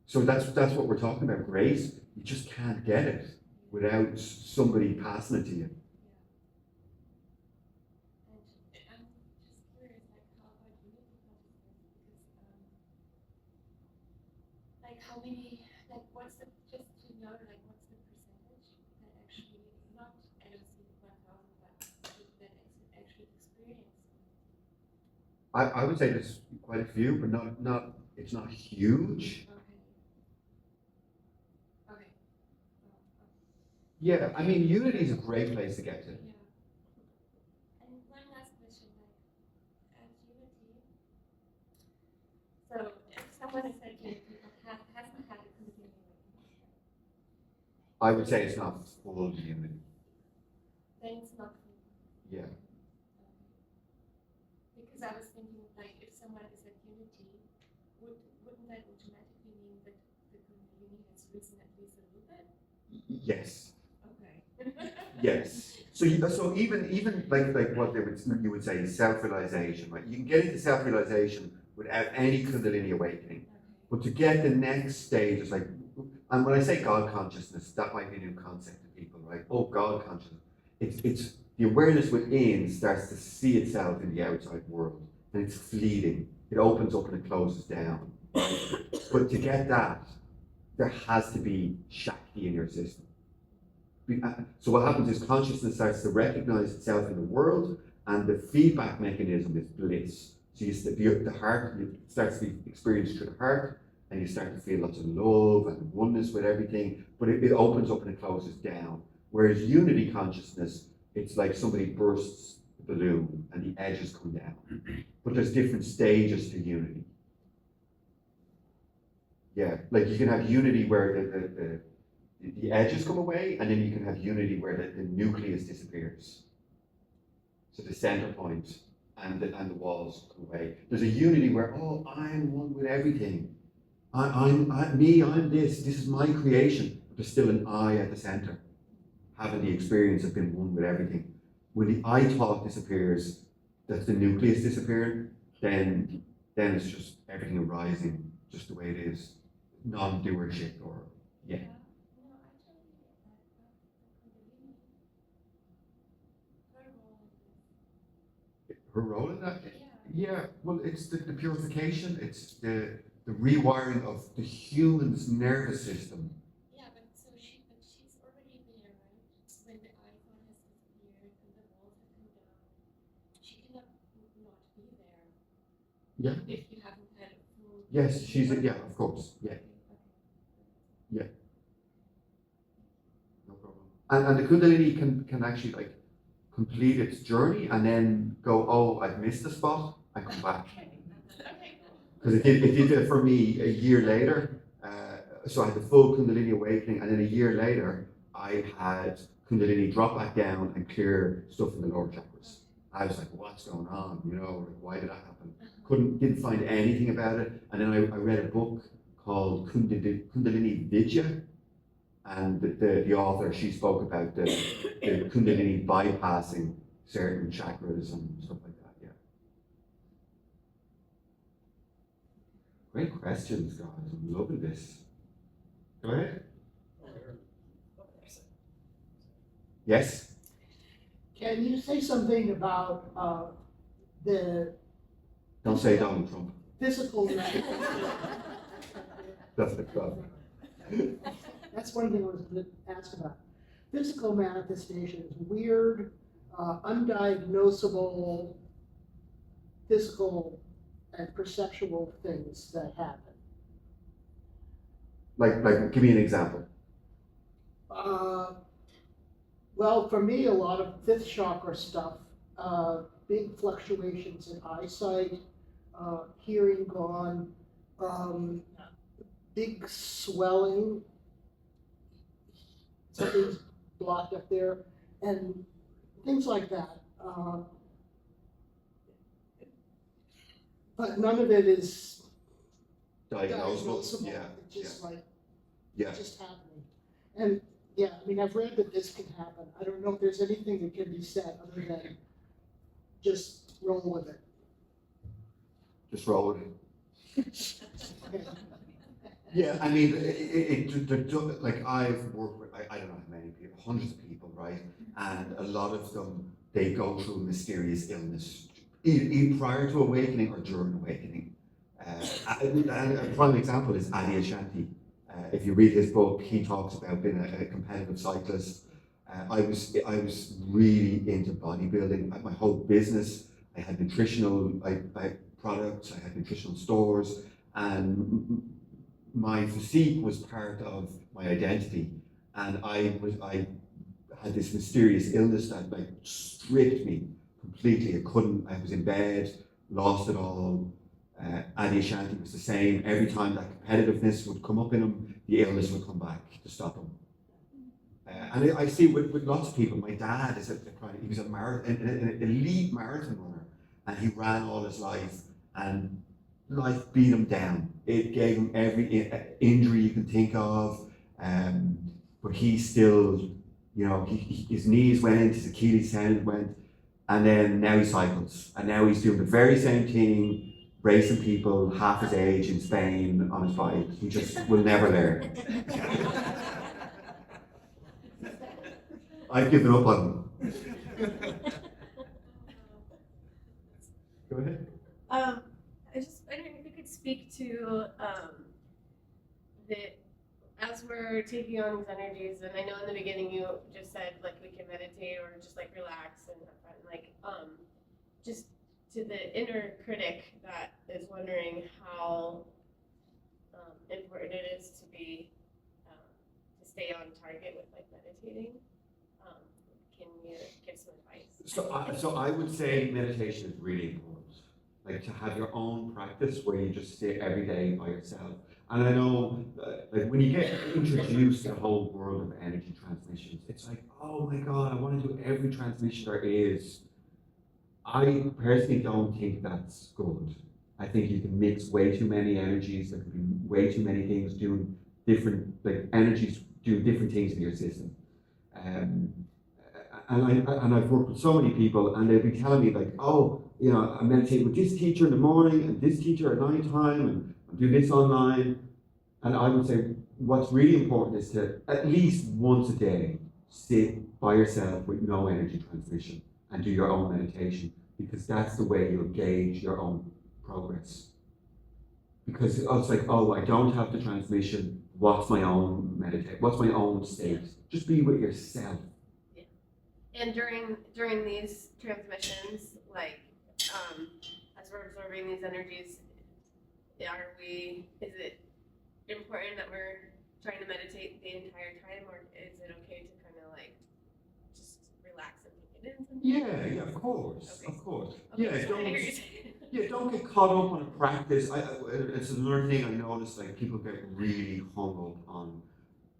So that's what we're talking about, grace. You just can't get it without somebody passing it to you. And I'm just curious, like, how about unity consciousness? Because, like, how many, like, what's the, just to know, like, what's the percentage that actually, not, I don't see the 1,000, but that actually experience? I would say there's quite a few, but not it's not huge. Okay. Yeah, I mean, unity is a great place to get to. Yeah. And one last question, like, as unity, so if someone is like unity but hasn't had a continuing awakening, I would say it's not full unity. then it's not. Yeah. Because I was thinking, like, if someone is at unity, wouldn't that automatically mean that the Kundalini has risen at least a little bit? Yes. Okay. Yes. So even like what you would say is self-realization, right? You can get into self-realization without any Kundalini awakening. But to get the next stage is like, and when I say God consciousness, that might be a new concept to people, right? Oh, God consciousness. It's the awareness within starts to see itself in the outside world, and it's fleeting. It opens up and it closes down. Right? But to get that, there has to be Shakti in your system. So what happens is consciousness starts to recognize itself in the world, and the feedback mechanism is bliss. So the heart starts to be experienced through the heart, and you start to feel lots of love and oneness with everything, but it opens up and it closes down. Whereas unity consciousness, it's like somebody bursts the balloon and the edges come down. But there's different stages to unity. Yeah, like you can have unity where the edges come away, and then you can have unity where the nucleus disappears. So the center point and the walls come away. There's a unity where, oh, I'm one with everything. I'm this is my creation. But there's still an I at the center, having the experience of being one with everything. When the I thought disappears, that's the nucleus disappearing, then it's just everything arising just the way it is. Non-doership or, yeah. No, I totally get that. Kundalini, her role in this. Her role in that? Yeah. Yeah, well, it's the purification, it's the rewiring of the human's nervous system. Yeah, but she's already there, right? When the icon has disappeared and the walls have come down, she cannot not be there. Yeah. If you haven't had a full. Yes, yeah, of course, yeah, no problem. And the Kundalini can actually like complete its journey and then go, oh, I've missed a spot, and come back. Because it did it for me a year later. So I had the full Kundalini awakening, and then a year later, I had Kundalini drop back down and clear stuff in the lower chakras. I was like, what's going on? You know, like, why did that happen? Didn't find anything about it. And then I read a book called Kundalini Vidya, and the author, she spoke about the Kundalini bypassing certain chakras and stuff like that. Yeah. Great questions, guys. I'm loving this. Go ahead. Yes. Can you say something about the Don't say Donald Trump. physical manifestation? That's the club. That's one thing I was going to ask about. Physical manifestations, weird, undiagnosable physical and perceptual things that happen. Like, give me an example. Well, for me, a lot of fifth chakra stuff, big fluctuations in eyesight, hearing gone, big swelling, something's blocked up there, and things like that. But none of it is Diagnosable. Yeah. It's just like, Yeah. it's just happening. And yeah, I mean, I've read that this can happen. I don't know if there's anything that can be said other than just roll with it. Just roll with it. Yeah, I mean, like I've worked with, I don't know how many people, hundreds of people, right? And a lot of them, they go through mysterious illness, either prior to awakening or during awakening. And a prime example is Adi Ashanti. If you read his book, he talks about being a competitive cyclist. I was really into bodybuilding. My whole business, I had nutritional products, I had nutritional stores, and my physique was part of my identity. And I had this mysterious illness that like stripped me completely. I was in bed, lost it all. Adi Ashanti was the same. Every time that competitiveness would come up in him, the illness would come back to stop him. And I see with lots of people. My dad he was an elite marathon runner, and he ran all his life, and life beat him down. It gave him every injury you can think of, but he still, you know, his knees went, his Achilles tendon went, and then now he cycles, and now he's doing the very same thing, racing people half his age in Spain on his bike. He just will never learn. I've given up on him. Go ahead. I'm wondering if you could speak to as we're taking on these energies, and I know in the beginning you just said like we can meditate or just like relax and have fun, like just to the inner critic that is wondering how important it is to be to stay on target with like meditating. Can you give some advice? So I would say meditation is really important. Like to have your own practice where you just sit every day by yourself. And I know, like when you get introduced to the whole world of energy transmissions, it's like, oh my God, I want to do every transmission there is. I personally don't think that's good. I think you can mix way too many energies. There could be way too many things doing different, like energies doing different things in your system. And I've worked with so many people, and they'll be telling me like, oh, you know, I'm meditating with this teacher in the morning and this teacher at night time, and I'm doing this online. And I would say what's really important is to at least once a day sit by yourself with no energy transmission and do your own meditation, because that's the way you'll gauge your own progress. Because it's like, oh, I don't have the transmission. What's my own meditation? What's my own state? Just be with yourself. And during these transmissions, like we're absorbing these energies, is it important that we're trying to meditate the entire time, or is it okay to kind of like just relax and take it in? Sometimes? Yeah, of course, Okay. of course. Okay, Yeah, so I hear you saying. don't get caught up on a practice. It's another thing I noticed, like people get really hung up on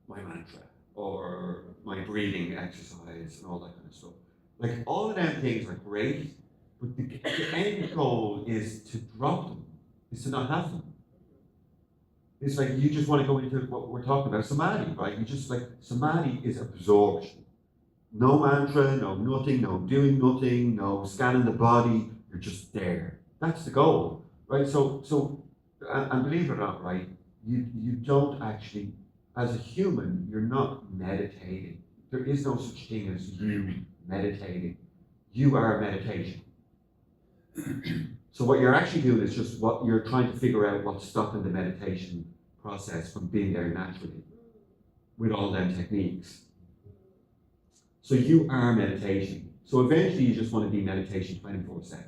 my mantra or my breathing exercise and all that kind of stuff. Like all of them things are great, but the end goal is to drop them, is to not have them. It's like you just want to go into what we're talking about, samadhi, right? You just like, samadhi is absorption. No mantra, no nothing, no doing nothing, no scanning the body, you're just there. That's the goal, right? And believe it or not, right, you don't actually, as a human, you're not meditating. There is no such thing as you meditating. You are meditation. So what you're actually doing is just what you're trying to figure out what's stopping the meditation process from being there naturally with all them techniques. So you are meditation. So eventually you just want to be meditation 24/7.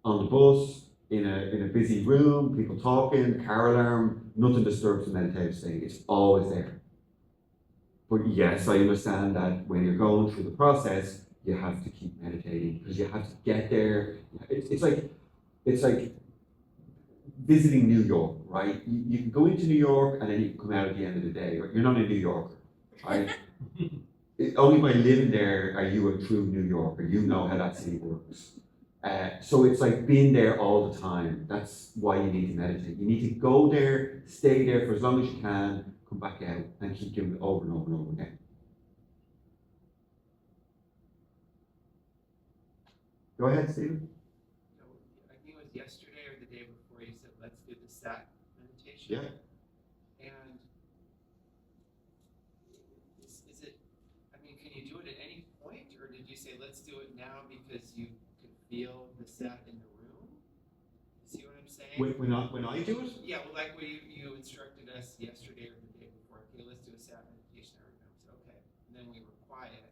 On the bus, in a busy room, people talking, car alarm, nothing disturbs the meditative state. It's always there. But yes, I understand that when you're going through the process, you have to keep meditating because you have to get there. It's like visiting New York, right? You can go into New York and then you can come out at the end of the day. You're not a New Yorker, right? Only by living there are you a true New Yorker. You know how that city works. So it's like being there all the time. That's why you need to meditate. You need to go there, stay there for as long as you can, come back out, and keep doing it over and over and over again. Go ahead, Stephen. So, I think it was yesterday or the day before you said, let's do the sat meditation. Yeah. And is it, I mean, can you do it at any point, or did you say, let's do it now because you can feel the sat in the room? You see what I'm saying? When I do it? Yeah, well, like when you instructed us yesterday or the day before, okay, let's do a sat meditation. Everyone said, okay. And then we were quiet.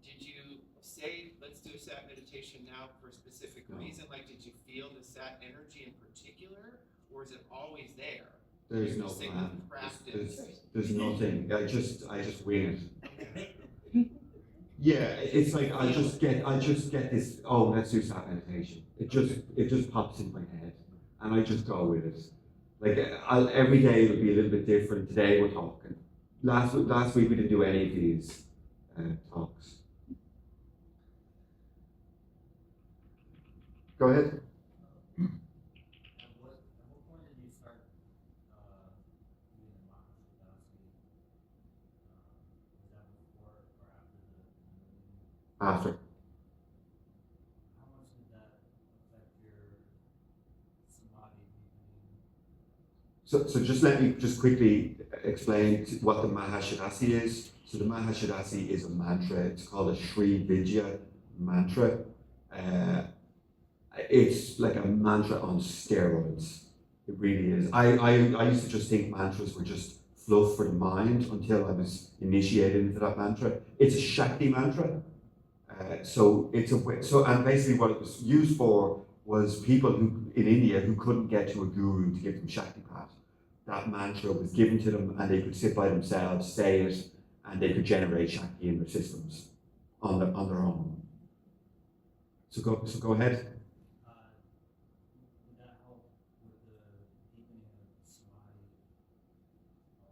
Did you say, let's do a sat meditation now for a specific reason? Like, did you feel the sat energy in particular, or is it always there? There's You're no just saying plan. with practice. There's nothing. I just wing it. Okay. Yeah, it's like I just get this. Oh, let's do sat meditation. It just pops in my head, and I just go with it. Like every day it'll be a little bit different. Today we're talking. Last week we didn't do any of these talks. Go ahead. At what point did you start doing the Mahasudasi? Was that before or after the After. How much did that affect your samadhi deepening? So just let me just quickly explain what the Mahashadasi is. So the Mahashadasi is a mantra. It's called a Sri Vidya mantra. It's like a mantra on steroids. It really is. I used to just think mantras were just fluff for the mind until I was initiated into that mantra. It's a Shakti mantra. And basically what it was used for was people who in India who couldn't get to a guru to give them Shaktipat. That mantra was given to them and they could sit by themselves, say it, and they could generate Shakti in their systems on their own. So go ahead. Would that help with the deepening of samadhi also?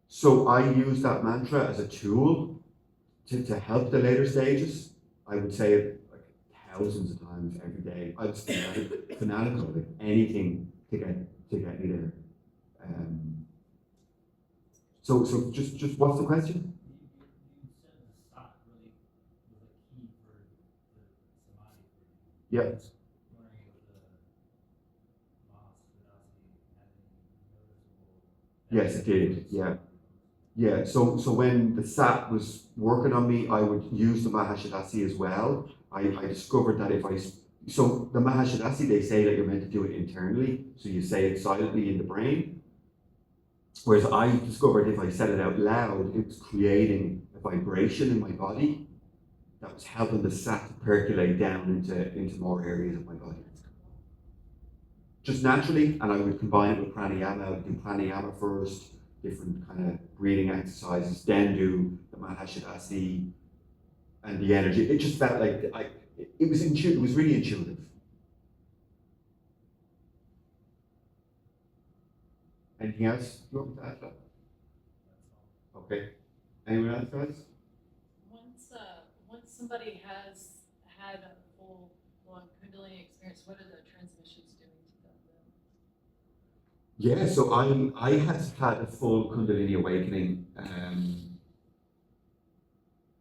So I use that mantra as a tool to help the later stages. I would say it like thousands of times every day. I was fanatical with anything to get me there. So just what's the question? You said the sat really was a key for the samadhi for you. Yeah. I was wondering if the Mahasudasi had any noticeable Yes, it did. Yeah. Yeah. So when the sat was working on me, I would use the Mahashadasi as well. I discovered that so the Mahashadasi, they say that you're meant to do it internally, so you say it silently in the brain. Whereas I discovered if I said it out loud, it was creating a vibration in my body. that was helping the sat to percolate down into more areas of my body. Just naturally, and I would combine it with pranayama. I would do pranayama first, different kind of breathing exercises, then do the Mahashadasi and the energy. It just felt like it was intuitive. It was really intuitive. Anything else you want to add? Okay. Anyone else, guys? Once somebody has had a full long Kundalini experience, what are the transmissions doing to them? Yeah, so I had a full Kundalini awakening,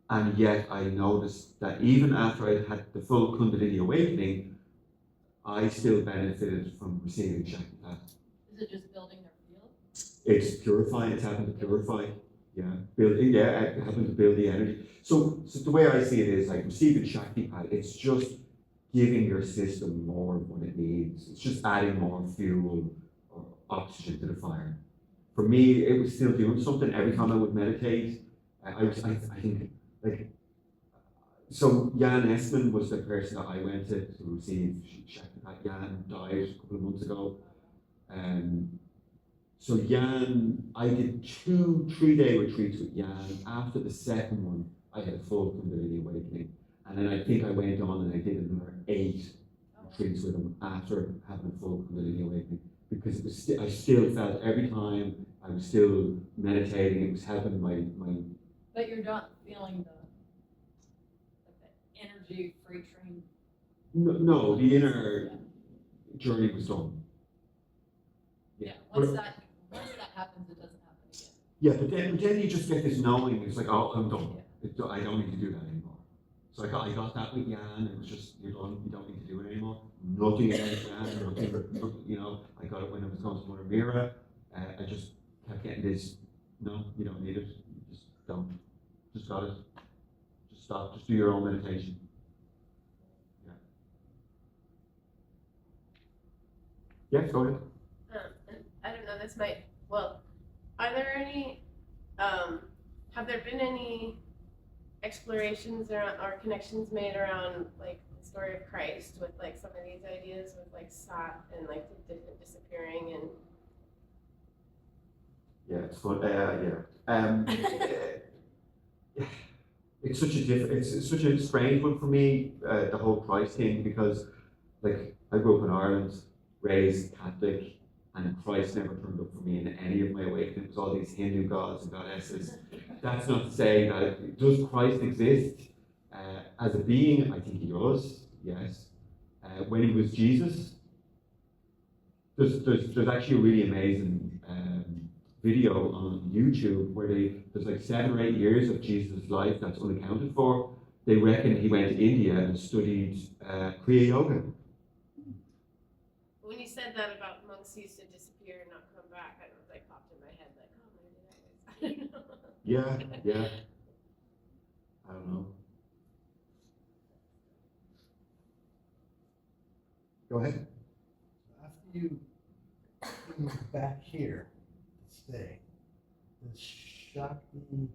and yet I noticed that even after I had the full Kundalini awakening, I still benefited from receiving Shaktipat. Is it just building their field? It's purifying. It's helping to purify. Helping to build the energy. So the way I see it is like receiving Shaktipat. It's just giving your system more of what it needs. It's just adding more fuel or oxygen to the fire. For me, it was still doing something every time I would meditate. I think like, so Jan Esman was the person that I went to receive Shaktipat. Jan died a couple of months ago. So Jan, I did 2 3-day retreats with Jan. After the second one, I had a full Kundalini awakening. And then I think I went on and I did another 8 retreats with him after having a full Kundalini awakening. Because it was I still felt every time I was still meditating, it was helping my. But you're not feeling the energy freight train. No, the inner journey was done. Yeah. Once that happens, it doesn't happen again. Yeah, but then you just get this knowing. It's like, oh, I'm done. I don't need to do that anymore. So I got that with Jan. It was just, you're done. You don't need to do it anymore. Nothing against Jan. Nothing, you know. I got it when I was going to Mother Mira. I just kept getting this. No, you don't need it. You just don't. Just got it. Just stop. Just do your own meditation. Yeah. Yeah. Go ahead. And I don't know. This might. Well, are there any? Have there been any explorations or connections made around like the story of Christ with like some of these ideas with like Sat and like the different disappearing and? Yeah, it's fun. It's such a it's such a strange one for me, the whole Christ thing, because like I grew up in Ireland, raised Catholic, and Christ never turned up for me in any of my awakenings. All these Hindu gods and goddesses. That's not to say that does Christ exist as a being? I think he does. Yes. When he was Jesus, there's actually a really amazing video on YouTube where there's like 7 or 8 years of Jesus' life that's unaccounted for. They reckon he went to India and studied Kriya Yoga. When you said that about monks used to disappear and not come back, I don't know if that popped in my head like, oh, maybe that was, I don't know. Yeah. I don't know. Go ahead. After you come back here to stay, does Shakti make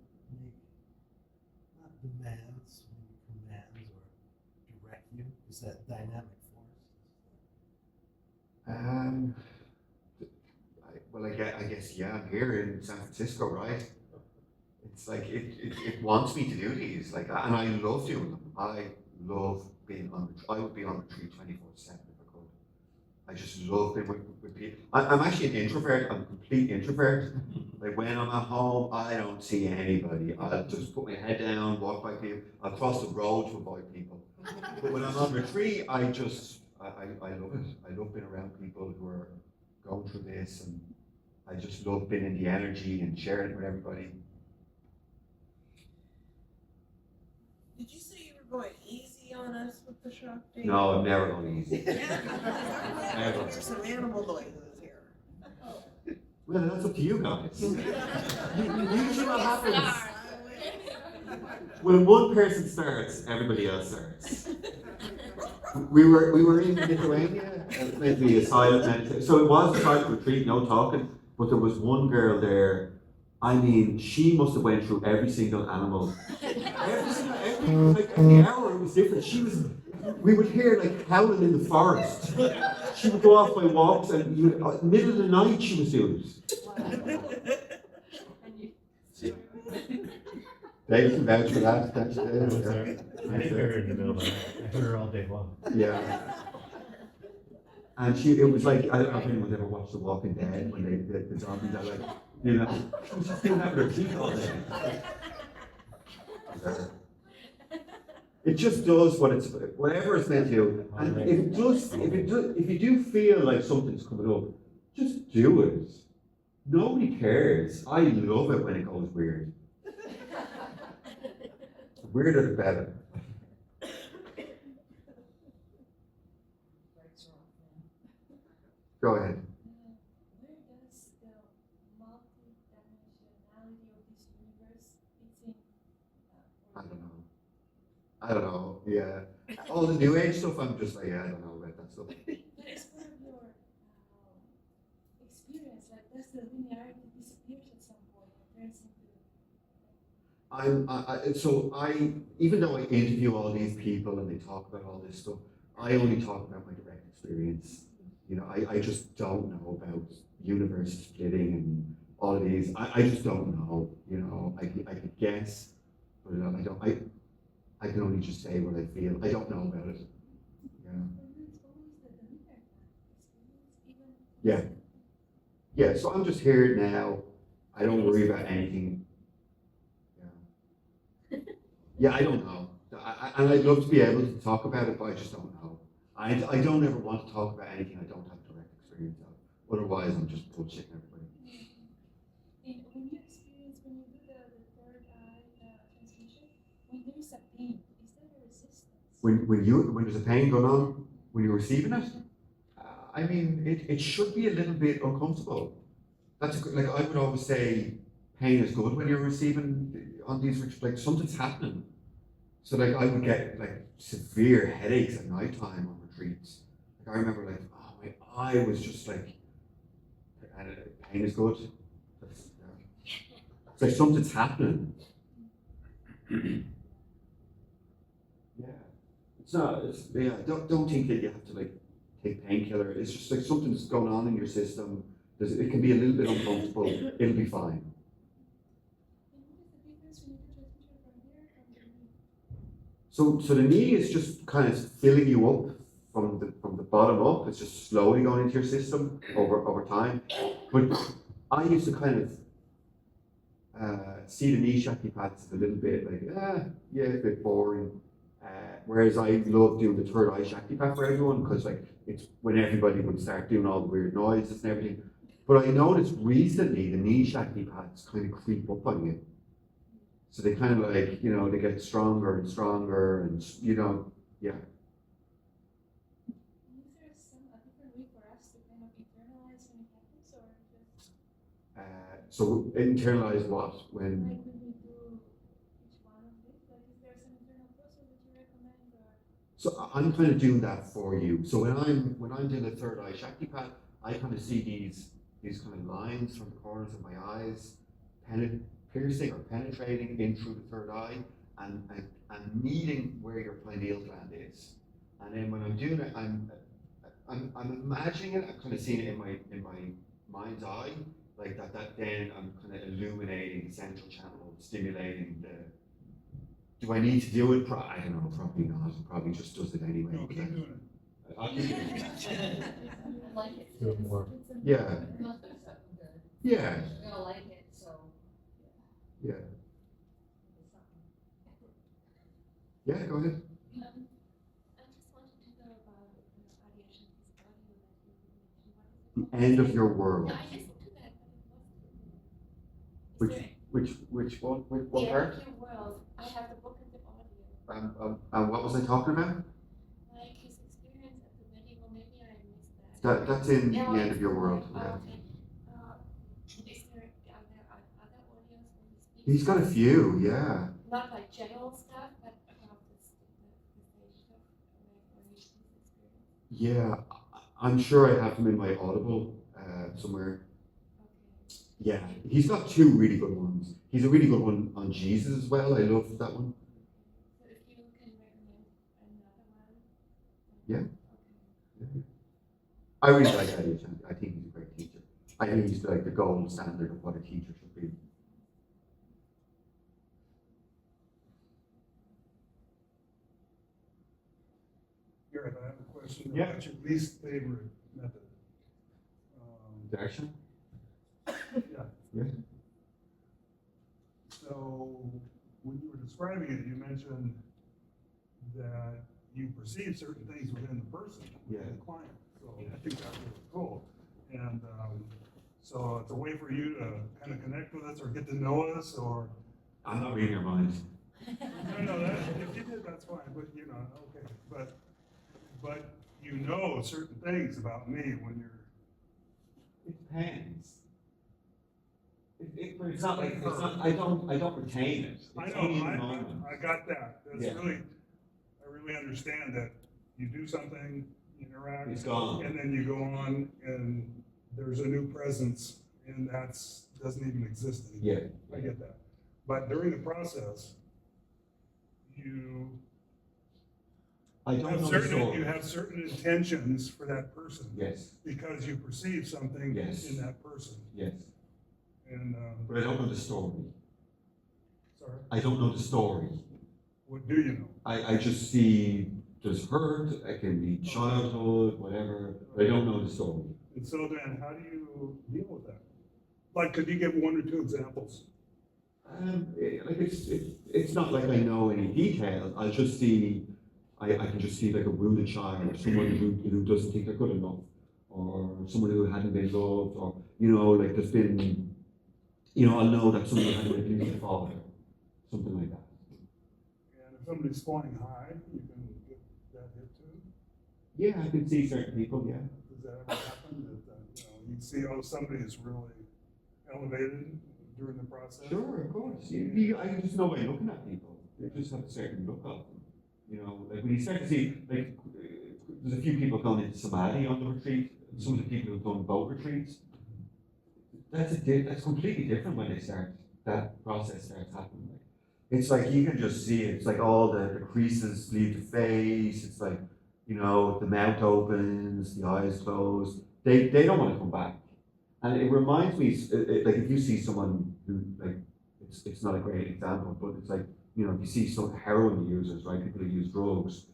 not demands, maybe commands or direct you? Is that dynamic force? I guess yeah. I'm here in San Francisco, right? It's like it wants me to do these, like, and I love doing them. I love being on. I would be on retreat 24/7 if I could. I just love being with people. I'm actually an introvert. I'm a complete introvert. Like when I'm at home, I don't see anybody. I'll just put my head down, walk by people. I'll cross the road to avoid people. But when I'm on retreat, I love it. I love being around people who are going through this, and I just love being in the energy and sharing it with everybody. Did you say you were going easy on us with the Shakti? No, I'm never going easy. Never. There's some animal noises here. Well, that's up to you guys. Usually what happens, when one person starts, everybody else starts. We were in Lithuania, it was meant to be a silent meditation. So it was a silent retreat, no talking, but there was one girl there I mean, she must have went through every single animal. Every hour it was different. We would hear like howling in the forest. She would go off by walks, and middle of the night she was doing it. David can vouch for that. I didn't hear her in the middle of the night. I heard her all day long. Yeah. And it was like, I don't know if anyone's ever watched The Walking Dead when the zombies are like, you know, she was just doing that with her teeth all day. It just does whatever it's meant to. And if you do feel like something's coming up, just do it. Nobody cares. I love it when it goes weird. The weirder the better. Go ahead. Where does the multi-dimensionality of this universe fit in? I don't know. Yeah. All the new age stuff, I'm just like, yeah, I don't know about that stuff. But as part of your experience, like does the linearity disappears at some point and turns into? Even though I interview all these people and they talk about all this stuff, I only talk about my direct experience. You know, I just don't know about universe splitting and all of these. I just don't know. You know, I could guess, but I don't. I can only just say what I feel. I don't know about it. Yeah. Yeah. So I'm just here now. I don't worry about anything. Yeah, I don't know. And I'd love to be able to talk about it, but I just don't know. I don't ever want to talk about anything I don't have direct experience of. Otherwise, I'm just bullshitting everybody. And when you do the third eye transmission, when there is a pain, is there a resistance? When there's a pain going on, when you're receiving it, I mean, it should be a little bit uncomfortable. Like I would always say, pain is good when you're receiving on these, like something's happening. So like I would get like severe headaches at night time on retreats. Like I remember like, oh, my eye was just like, pain is good. It's like something's happening. Yeah. Don't think that you have to like take painkiller. It's just like something's going on in your system. It can be a little bit uncomfortable. It'll be fine. So the knee is just kind of filling you up from the bottom up. It's just slowly going into your system over time. But I used to kind of see the knee Shaktipats as a little bit like, yeah, it's a bit boring. Whereas I love doing the third eye Shaktipat for everyone because like it's when everybody would start doing all the weird noises and everything. But I noticed recently the knee Shaktipats kind of creep up on you. So they kind of like, you know, they get stronger and stronger and, you know, yeah. Is there a different way for us to kind of internalize when it happens or just? So internalize what? When? Like when we do each one of these, like is there some internal process that you recommend or? So I'm kind of doing that for you. So when I'm doing the third eye Shaktipat, I kind of see these kind of lines from the corners of my eyes, piercing or penetrating in through the third eye and meeting where your pineal gland is. And then when I'm doing it, I'm imagining it, I'm kind of seeing it in my mind's eye, like that then I'm kind of illuminating the central channel, stimulating the. Do I need to do it? I don't know, probably not. It probably just does it anyway. No, keep doing it. I'll keep doing it. Like it. Do it more. Yeah. Yeah. We all like it, so. Yeah. Yeah, go ahead. I just wanted to know about radiation physiology that you mentioned. The end of your world. Yeah, I listened to that, but it wasn't. Which one? What The part? End of Your World. I have the book and the audio. And what was I talking about? Like his experience at the medical, maybe I missed that. That's in Yeah, the end of your world. Oh, Yeah. okay. Is there other audios when he speaks? He's got a few, yeah. Not like general stuff, but about the stage stuff, when he speaks experience. Yeah, I'm sure I have them in my Audible somewhere. Okay. Yeah, he's got two really good ones. He's a really good one on Jesus as well. I love that one. So if you can recommend another one. Yeah. Okay. I really like Eddie Chan. I think he's a great teacher. I think he's like the gold standard of what a teacher should be. Gareth, I have a question Yeah. about your least favorite method. Darshan? Yeah. Yeah. So when you were describing it, you mentioned that you perceive certain things within the person, within Yeah. the client. So I think that's really cool. And so it's a way for you to kind of connect with us or get to know us, or I'm not reading your mind. no, if you did, that's fine. But okay. But you know certain things about me when you're. It depends. But it's not like it's not. I don't retain it. It's I only in the know, moment. I got that. That's Yeah. I really understand that you do something, you interact. It's gone. And then you go on and there's a new presence and doesn't even exist anymore. Yeah. I get that. But during the process, you I don't know the story. you have certain intentions for that person. Yes. Because you perceive something Yes. in that person. Yes. And, But I don't know the story. sorry, I don't know the story. what do you know? I just see there's hurt. It can be childhood, whatever. But I don't know the story. And so then, how do you deal with that? Like, could you give one or two examples? It's not like I know any details. I just see. I can just see like a wounded child, or someone who doesn't think they're good enough, or someone who hadn't been loved, or like there's been, I'll know that someone had an abusive father, something like that. And if somebody's flying high, you can get that hit too? Yeah, I can see certain people. Yeah. Does that ever happen that, you see, somebody is really elevated during the process? Sure, of course. I can just know by looking at people. They just have a certain look at them. Like when you start to see, like, there's a few people going into samadhi on the retreat. Some of the people who've done boat retreats. That's completely different when that process starts happening. It's like you can just see it. It's like all the creases leave the face. It's like, the mouth opens, the eyes close. They don't want to come back. And it reminds me, like if you see someone who, like, it's not a great example, but it's like, if you see some heroin users, right, people who use drugs,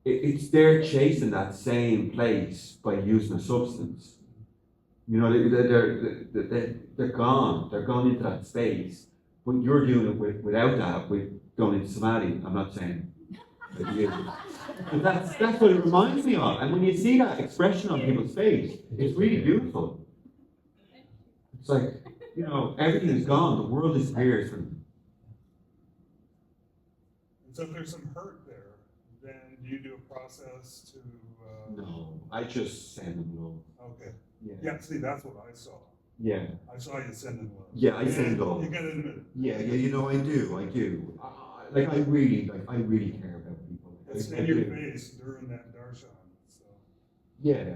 they're chasing that same place by using a substance. They're gone. They're gone into that space. But you're doing it without that, with going into samadhi. I'm not saying that you. But that's what it reminds me of. And when you see that expression on people's face, it's really beautiful. It's like, everything is gone. The world disappears from. And so if there's some hurt there, then do you do a process to? No, I just send them love. Okay. Yeah. Yeah. See, that's what I saw. Yeah. I saw you sending love. Yeah, I send love. You gotta admit it. Yeah, I do. I really care about people. It's I in your do. face during that darshan. So. Yeah.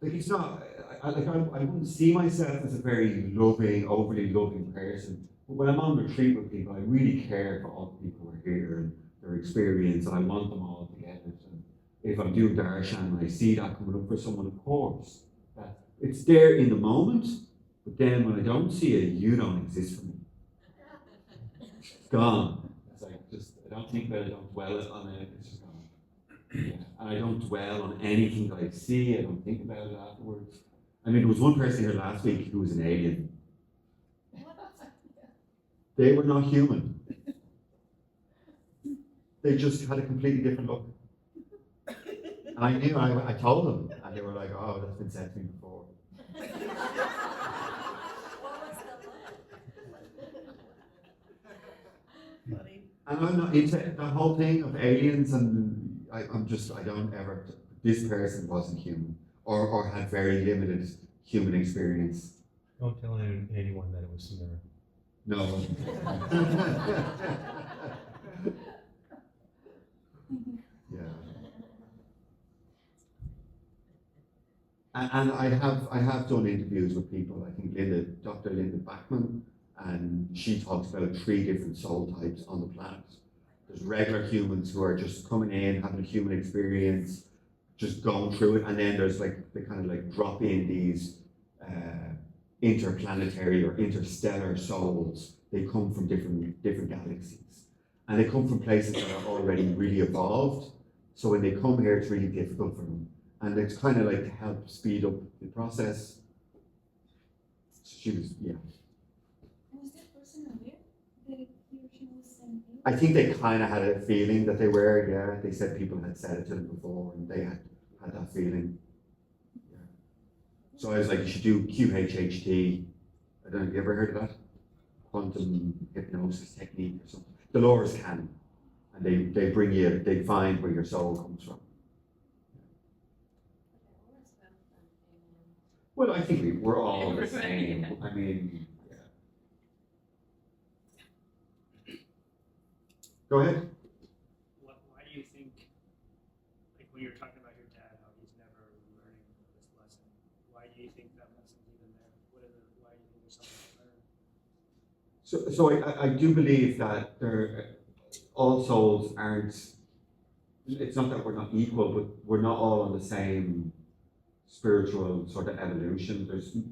Like it's not, I wouldn't see myself as a very loving, overly loving person. But when I'm on retreat with people, I really care for all the people who are here and their experience, and I want them all to get it. And if I'm doing darshan and I see that coming up for someone, of course, that it's there in the moment, but then when I don't see it, you don't exist for me. It's gone. It's like, I don't think about it, I don't dwell on it, it's just gone. Yeah. And I don't dwell on anything that I see, I don't think about it afterwards. I mean, there was one person here last week who was an alien. They were not human. They just had a completely different look. And I knew, I told them, and they were like, oh, that's been said to me before. What was the look? Funny. And I'm not into the whole thing of aliens, and I don't ever, this person wasn't human, or had very limited human experience. Don't tell anyone that it was Samara. No. Yeah. And I have done interviews with people, I think Dr. Linda Bachman, and she talks about 3 different soul types on the planet. There's regular humans who are just coming in, having a human experience, just going through it, and then there's like, they kind of like drop in these interplanetary or interstellar souls. They come from different galaxies, and they come from places that are already really evolved. So when they come here, it's really difficult for them, and it's kind of like to help speed up the process. She was, yeah. Was that person aware that he or she was sent in? I think they kind of had a feeling that they were, yeah. They said people had said it to them before, and they had that feeling. Yeah. So I was like, you should do QHHT. I don't know, have you ever heard of that? Quantum hypnosis technique or something. Dolores can, and they bring you, they find where your soul comes from. Well, I think we're all the same. I mean, yeah. Go ahead. Why do you think, like when you're talking about your dad, how he's never learning this lesson, why do you think that lesson's even there? Why do you think there's something to learn? So I do believe that all souls aren't, it's not that we're not equal, but we're not all on the same spiritual sort of evolution.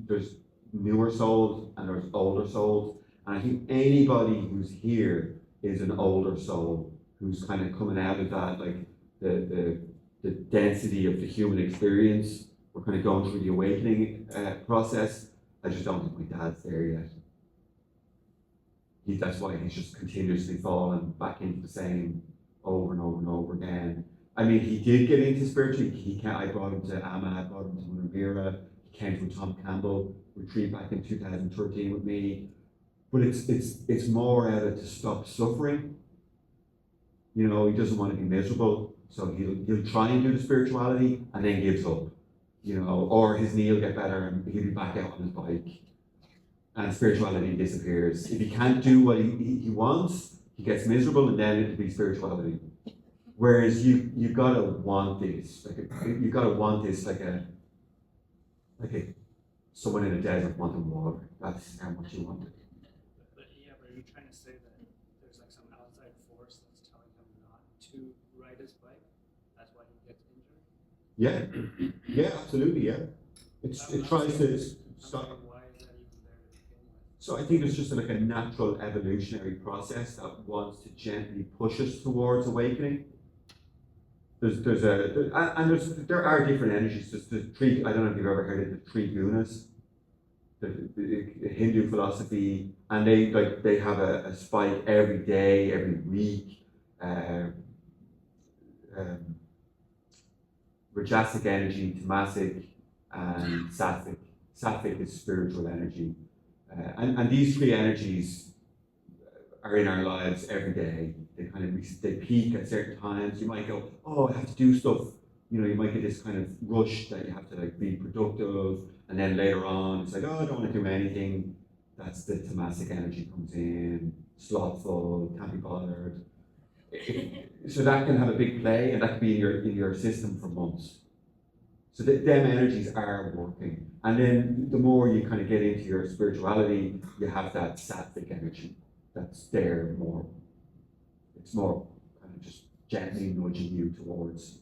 There's newer souls and there's older souls. And I think anybody who's here is an older soul who's kind of coming out of that, like the density of the human experience. We're kind of going through the awakening process. I just don't think my dad's there yet. That's why he's just continuously falling back into the same over and over and over again. I mean, he did get into spirituality. I brought him to Amma, I brought him to Mother Mira. He came to a Tom Campbell retreat back in 2013 with me. But it's more out of to stop suffering. You know, he doesn't want to be miserable, so he'll try and do the spirituality and then gives up. You know, or his knee will get better and he'll be back out on his bike. And spirituality disappears. If he can't do what he wants, he gets miserable, and then it'll be spirituality. Whereas you've got to want this, you've got to want this like someone in a desert wanting water. That's how much you want it. But are you trying to say that there's like some outside force that's telling him not to ride his bike? That's why he gets injured? Yeah, absolutely, yeah. It tries to stop. Why is that even there to begin with? So I think it's just like a natural evolutionary process that wants to gently push us towards awakening. There are different energies. There's the 3, I don't know if you've ever heard of the 3 gunas, the Hindu philosophy, and they have a spike every day, every week. Rajasic energy, tamasic, and sattvic. Sattvic is spiritual energy. And these 3 energies are in our lives every day. They peak at certain times. You might go, oh, I have to do stuff. You know, you might get this kind of rush that you have to like be productive, and then later on it's like, oh, I don't want to do anything. That's the tamasic energy comes in, slothful, can't be bothered. So that can have a big play, and that can be in your system for months. So them energies are working. And then the more you kind of get into your spirituality, you have that sattvic energy that's there more. It's more kind of just gently nudging you towards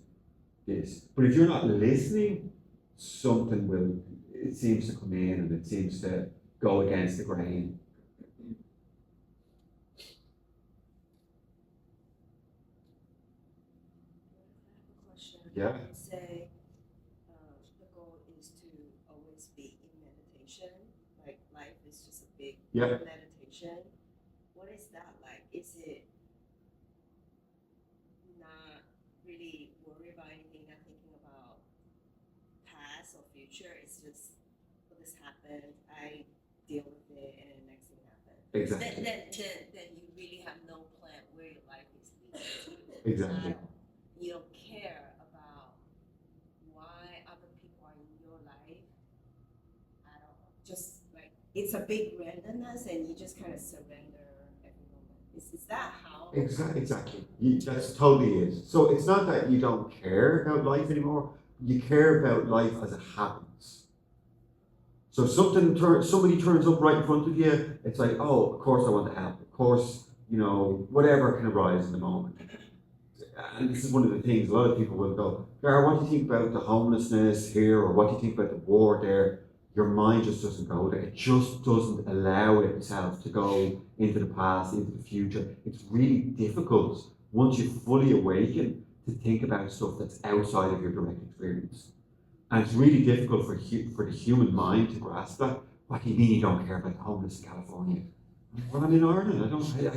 this. But if you're not listening, something it seems to come in and it seems to go against the grain. Yeah. Say the goal is to always be in meditation, like life is just a big meditation. What is that like? Is it not really worry about anything, not thinking about past or future? It's just, well, this happened, I deal with it, and the next thing happens. Exactly. Then you really have no plan where your life is leading to. Exactly. You don't care about why other people are in your life at all. Just like, it's a big randomness, and you just kind of surrender every moment. Is that how? Exactly. That's totally it. So it's not that you don't care about life anymore. You care about life as it happens. So if somebody turns up right in front of you, it's like, oh, of course I want to help. Of course, you know, whatever can arise in the moment. And this is one of the things, a lot of people will go, Gareth, what do you think about the homelessness here, or what do you think about the war there? Your mind just doesn't go there. It just doesn't allow itself to go into the past, into the future. It's really difficult once you fully awaken to think about stuff that's outside of your direct experience. And it's really difficult for the human mind to grasp that. What do you mean you don't care about the homeless in California? Well, I'm in Ireland. I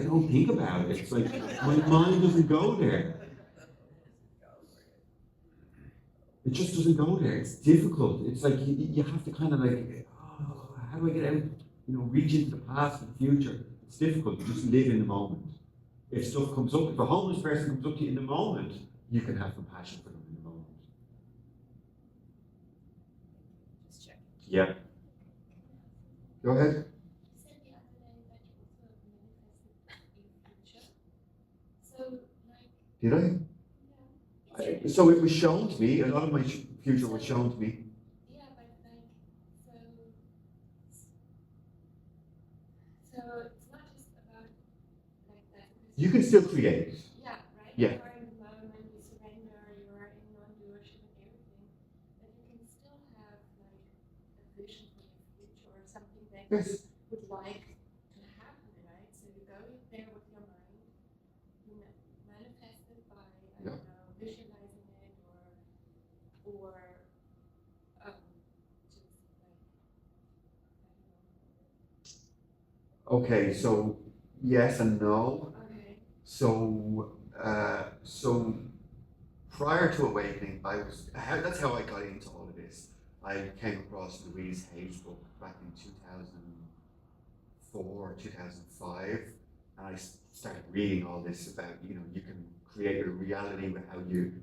don't think about it. It's like my mind doesn't go there. It just doesn't go there. It's difficult. It's like you have to kind of like, oh, how do I get out? You know, reach into the past and the future. It's difficult. You just live in the moment. If stuff comes up, if a homeless person comes up to you in the moment, you can have compassion for them in the moment. Just check. Yeah. Go ahead. You said the other day that you also manifested in future. So, like, Did I? yeah. So it was shown to me. A lot of my future was shown to me. Yeah, but like, so it's not just about like that. You can still create. Yeah, right? Yeah. You are in the moment, you surrender, you are in non-doership and everything. But you can still have like a vision for your future or something that Yes. you would like to happen, right? So you go there with your mind, you manifest it by, I don't know, visualizing it or just like, I don't know. Okay, so yes and no. Okay. So prior to awakening, that's how I got into all of this. I came across Louise Hay's book back in 2004, 2005, and I started reading all this about, you know, you can create your reality with how you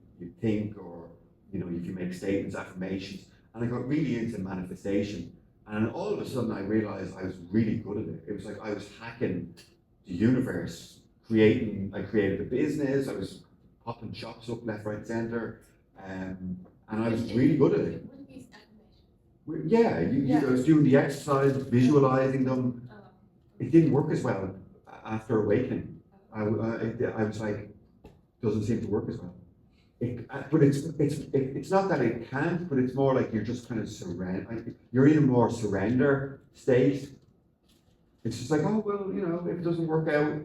think, or, you know, if you make statements, affirmations, and I got really into manifestation. And all of a sudden I realized I was really good at it. It was like I was hacking the universe, I created a business, I was popping shops up left, right, center, and I was really good at it. With these affirmations. Yeah, I was doing the exercise, visualizing them. It didn't work as well after awakening. I was like, doesn't seem to work as well. But it's not that it can't, but it's more like you're just kind of you're in a more surrender state. It's just like, oh, well, you know, if it doesn't work out,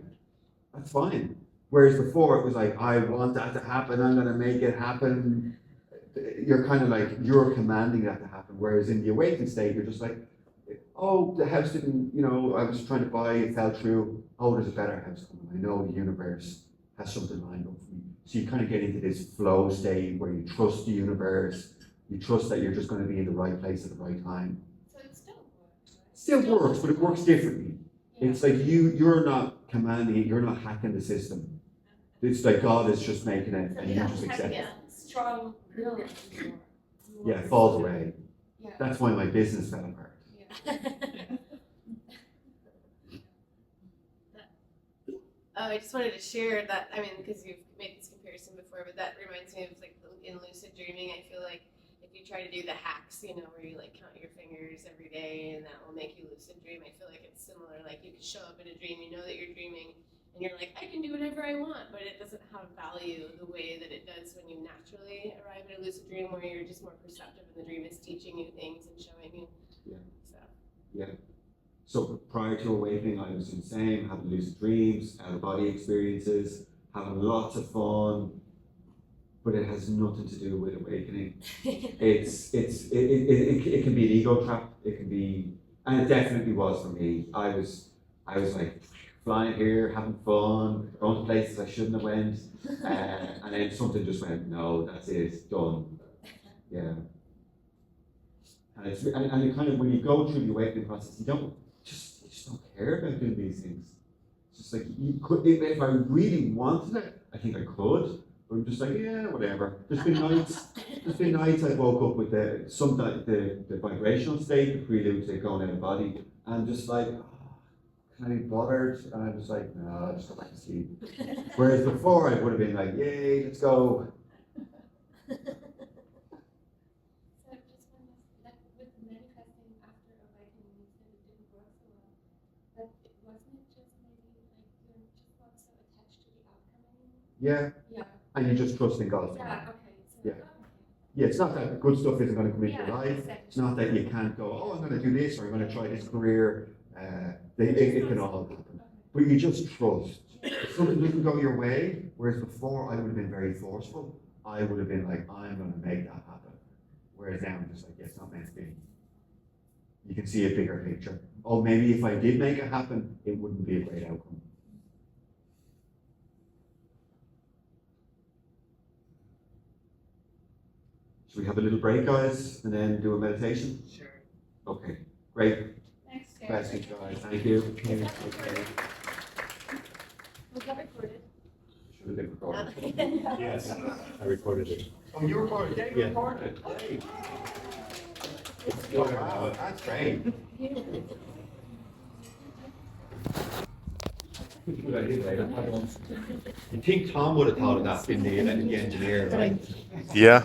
that's fine. Whereas before it was like, I want that to happen, I'm going to make it happen. You're kind of like, you're commanding that to happen. Whereas in the awakened state, you're just like, oh, the house didn't, you know, I was trying to buy, it fell through. Oh, there's a better house coming. I know the universe has something lined up for me. So you kind of get into this flow state where you trust the universe, you trust that you're just going to be in the right place at the right time. So it still works, right? Still works, but it works differently. Yeah. It's like you're not commanding it, you're not hacking the system. It's like God is just making it, and you just accept it. Strong will. Yeah, it falls away. Yeah. That's why my business fell apart. Yeah. Oh, I just wanted to share that, I mean, because you've made this comparison before, but that reminds me of like in lucid dreaming, I feel like if you try to do the hacks, you know, where you like count your fingers every day and that will make you lucid dream, I feel like it's similar. Like you can show up in a dream, you know that you're dreaming, and you're like, I can do whatever I want, but it doesn't have value the way that it does when you naturally arrive at a lucid dream, where you're just more perceptive and the dream is teaching you things and showing you stuff. Yeah. So prior to awakening, I was insane, having lucid dreams, out-of-body experiences, having lots of fun, but it has nothing to do with awakening. It can be an ego trap. It can be, and it definitely was for me. I was like flying here, having fun, going to places I shouldn't have went, and then something just went, no, that's it, done. Yeah. And you kind of, when you go through the awakening process, you just don't care about doing these things. It's just like, you could, if I really wanted it, I think I could, but I'm just like, yeah, whatever. There's been nights I woke up with the vibrational state, the prelude to going out of body, and I'm just like, oh, can I be bothered? And I'm just like, no, I'll just go back to sleep. Whereas before I would have been like, yay, let's go. So just one last, like with manifesting after Yeah, Yeah. and you just trust in God. Yeah, okay. So, Yeah. okay. Yeah, it's not that good stuff isn't going to come into your Yeah, life. exactly. It's not that you can't go, oh, I'm going to do this or I'm going to try this career. It can all happen. But you just trust. If something doesn't go your way, whereas before I would have been very forceful, I would have been like, I'm going to make that happen. Whereas now I'm just like, yeah, it's not meant to be. You can see a bigger picture. Oh, maybe if I did make it happen, it wouldn't be a great outcome. Should we have a little break, guys, and then do a meditation? Sure. Okay, great. Thanks, Gareth. Questions, guys. Thank you. Okay. Was that recorded? Should have been recorded. Yes, I recorded it. Oh, you recorded? Yeah, you Yeah. recorded. Hey. Oh, wow, that's great. Good idea, right? You think Tom would have thought of that, being the engineer, right? Yeah.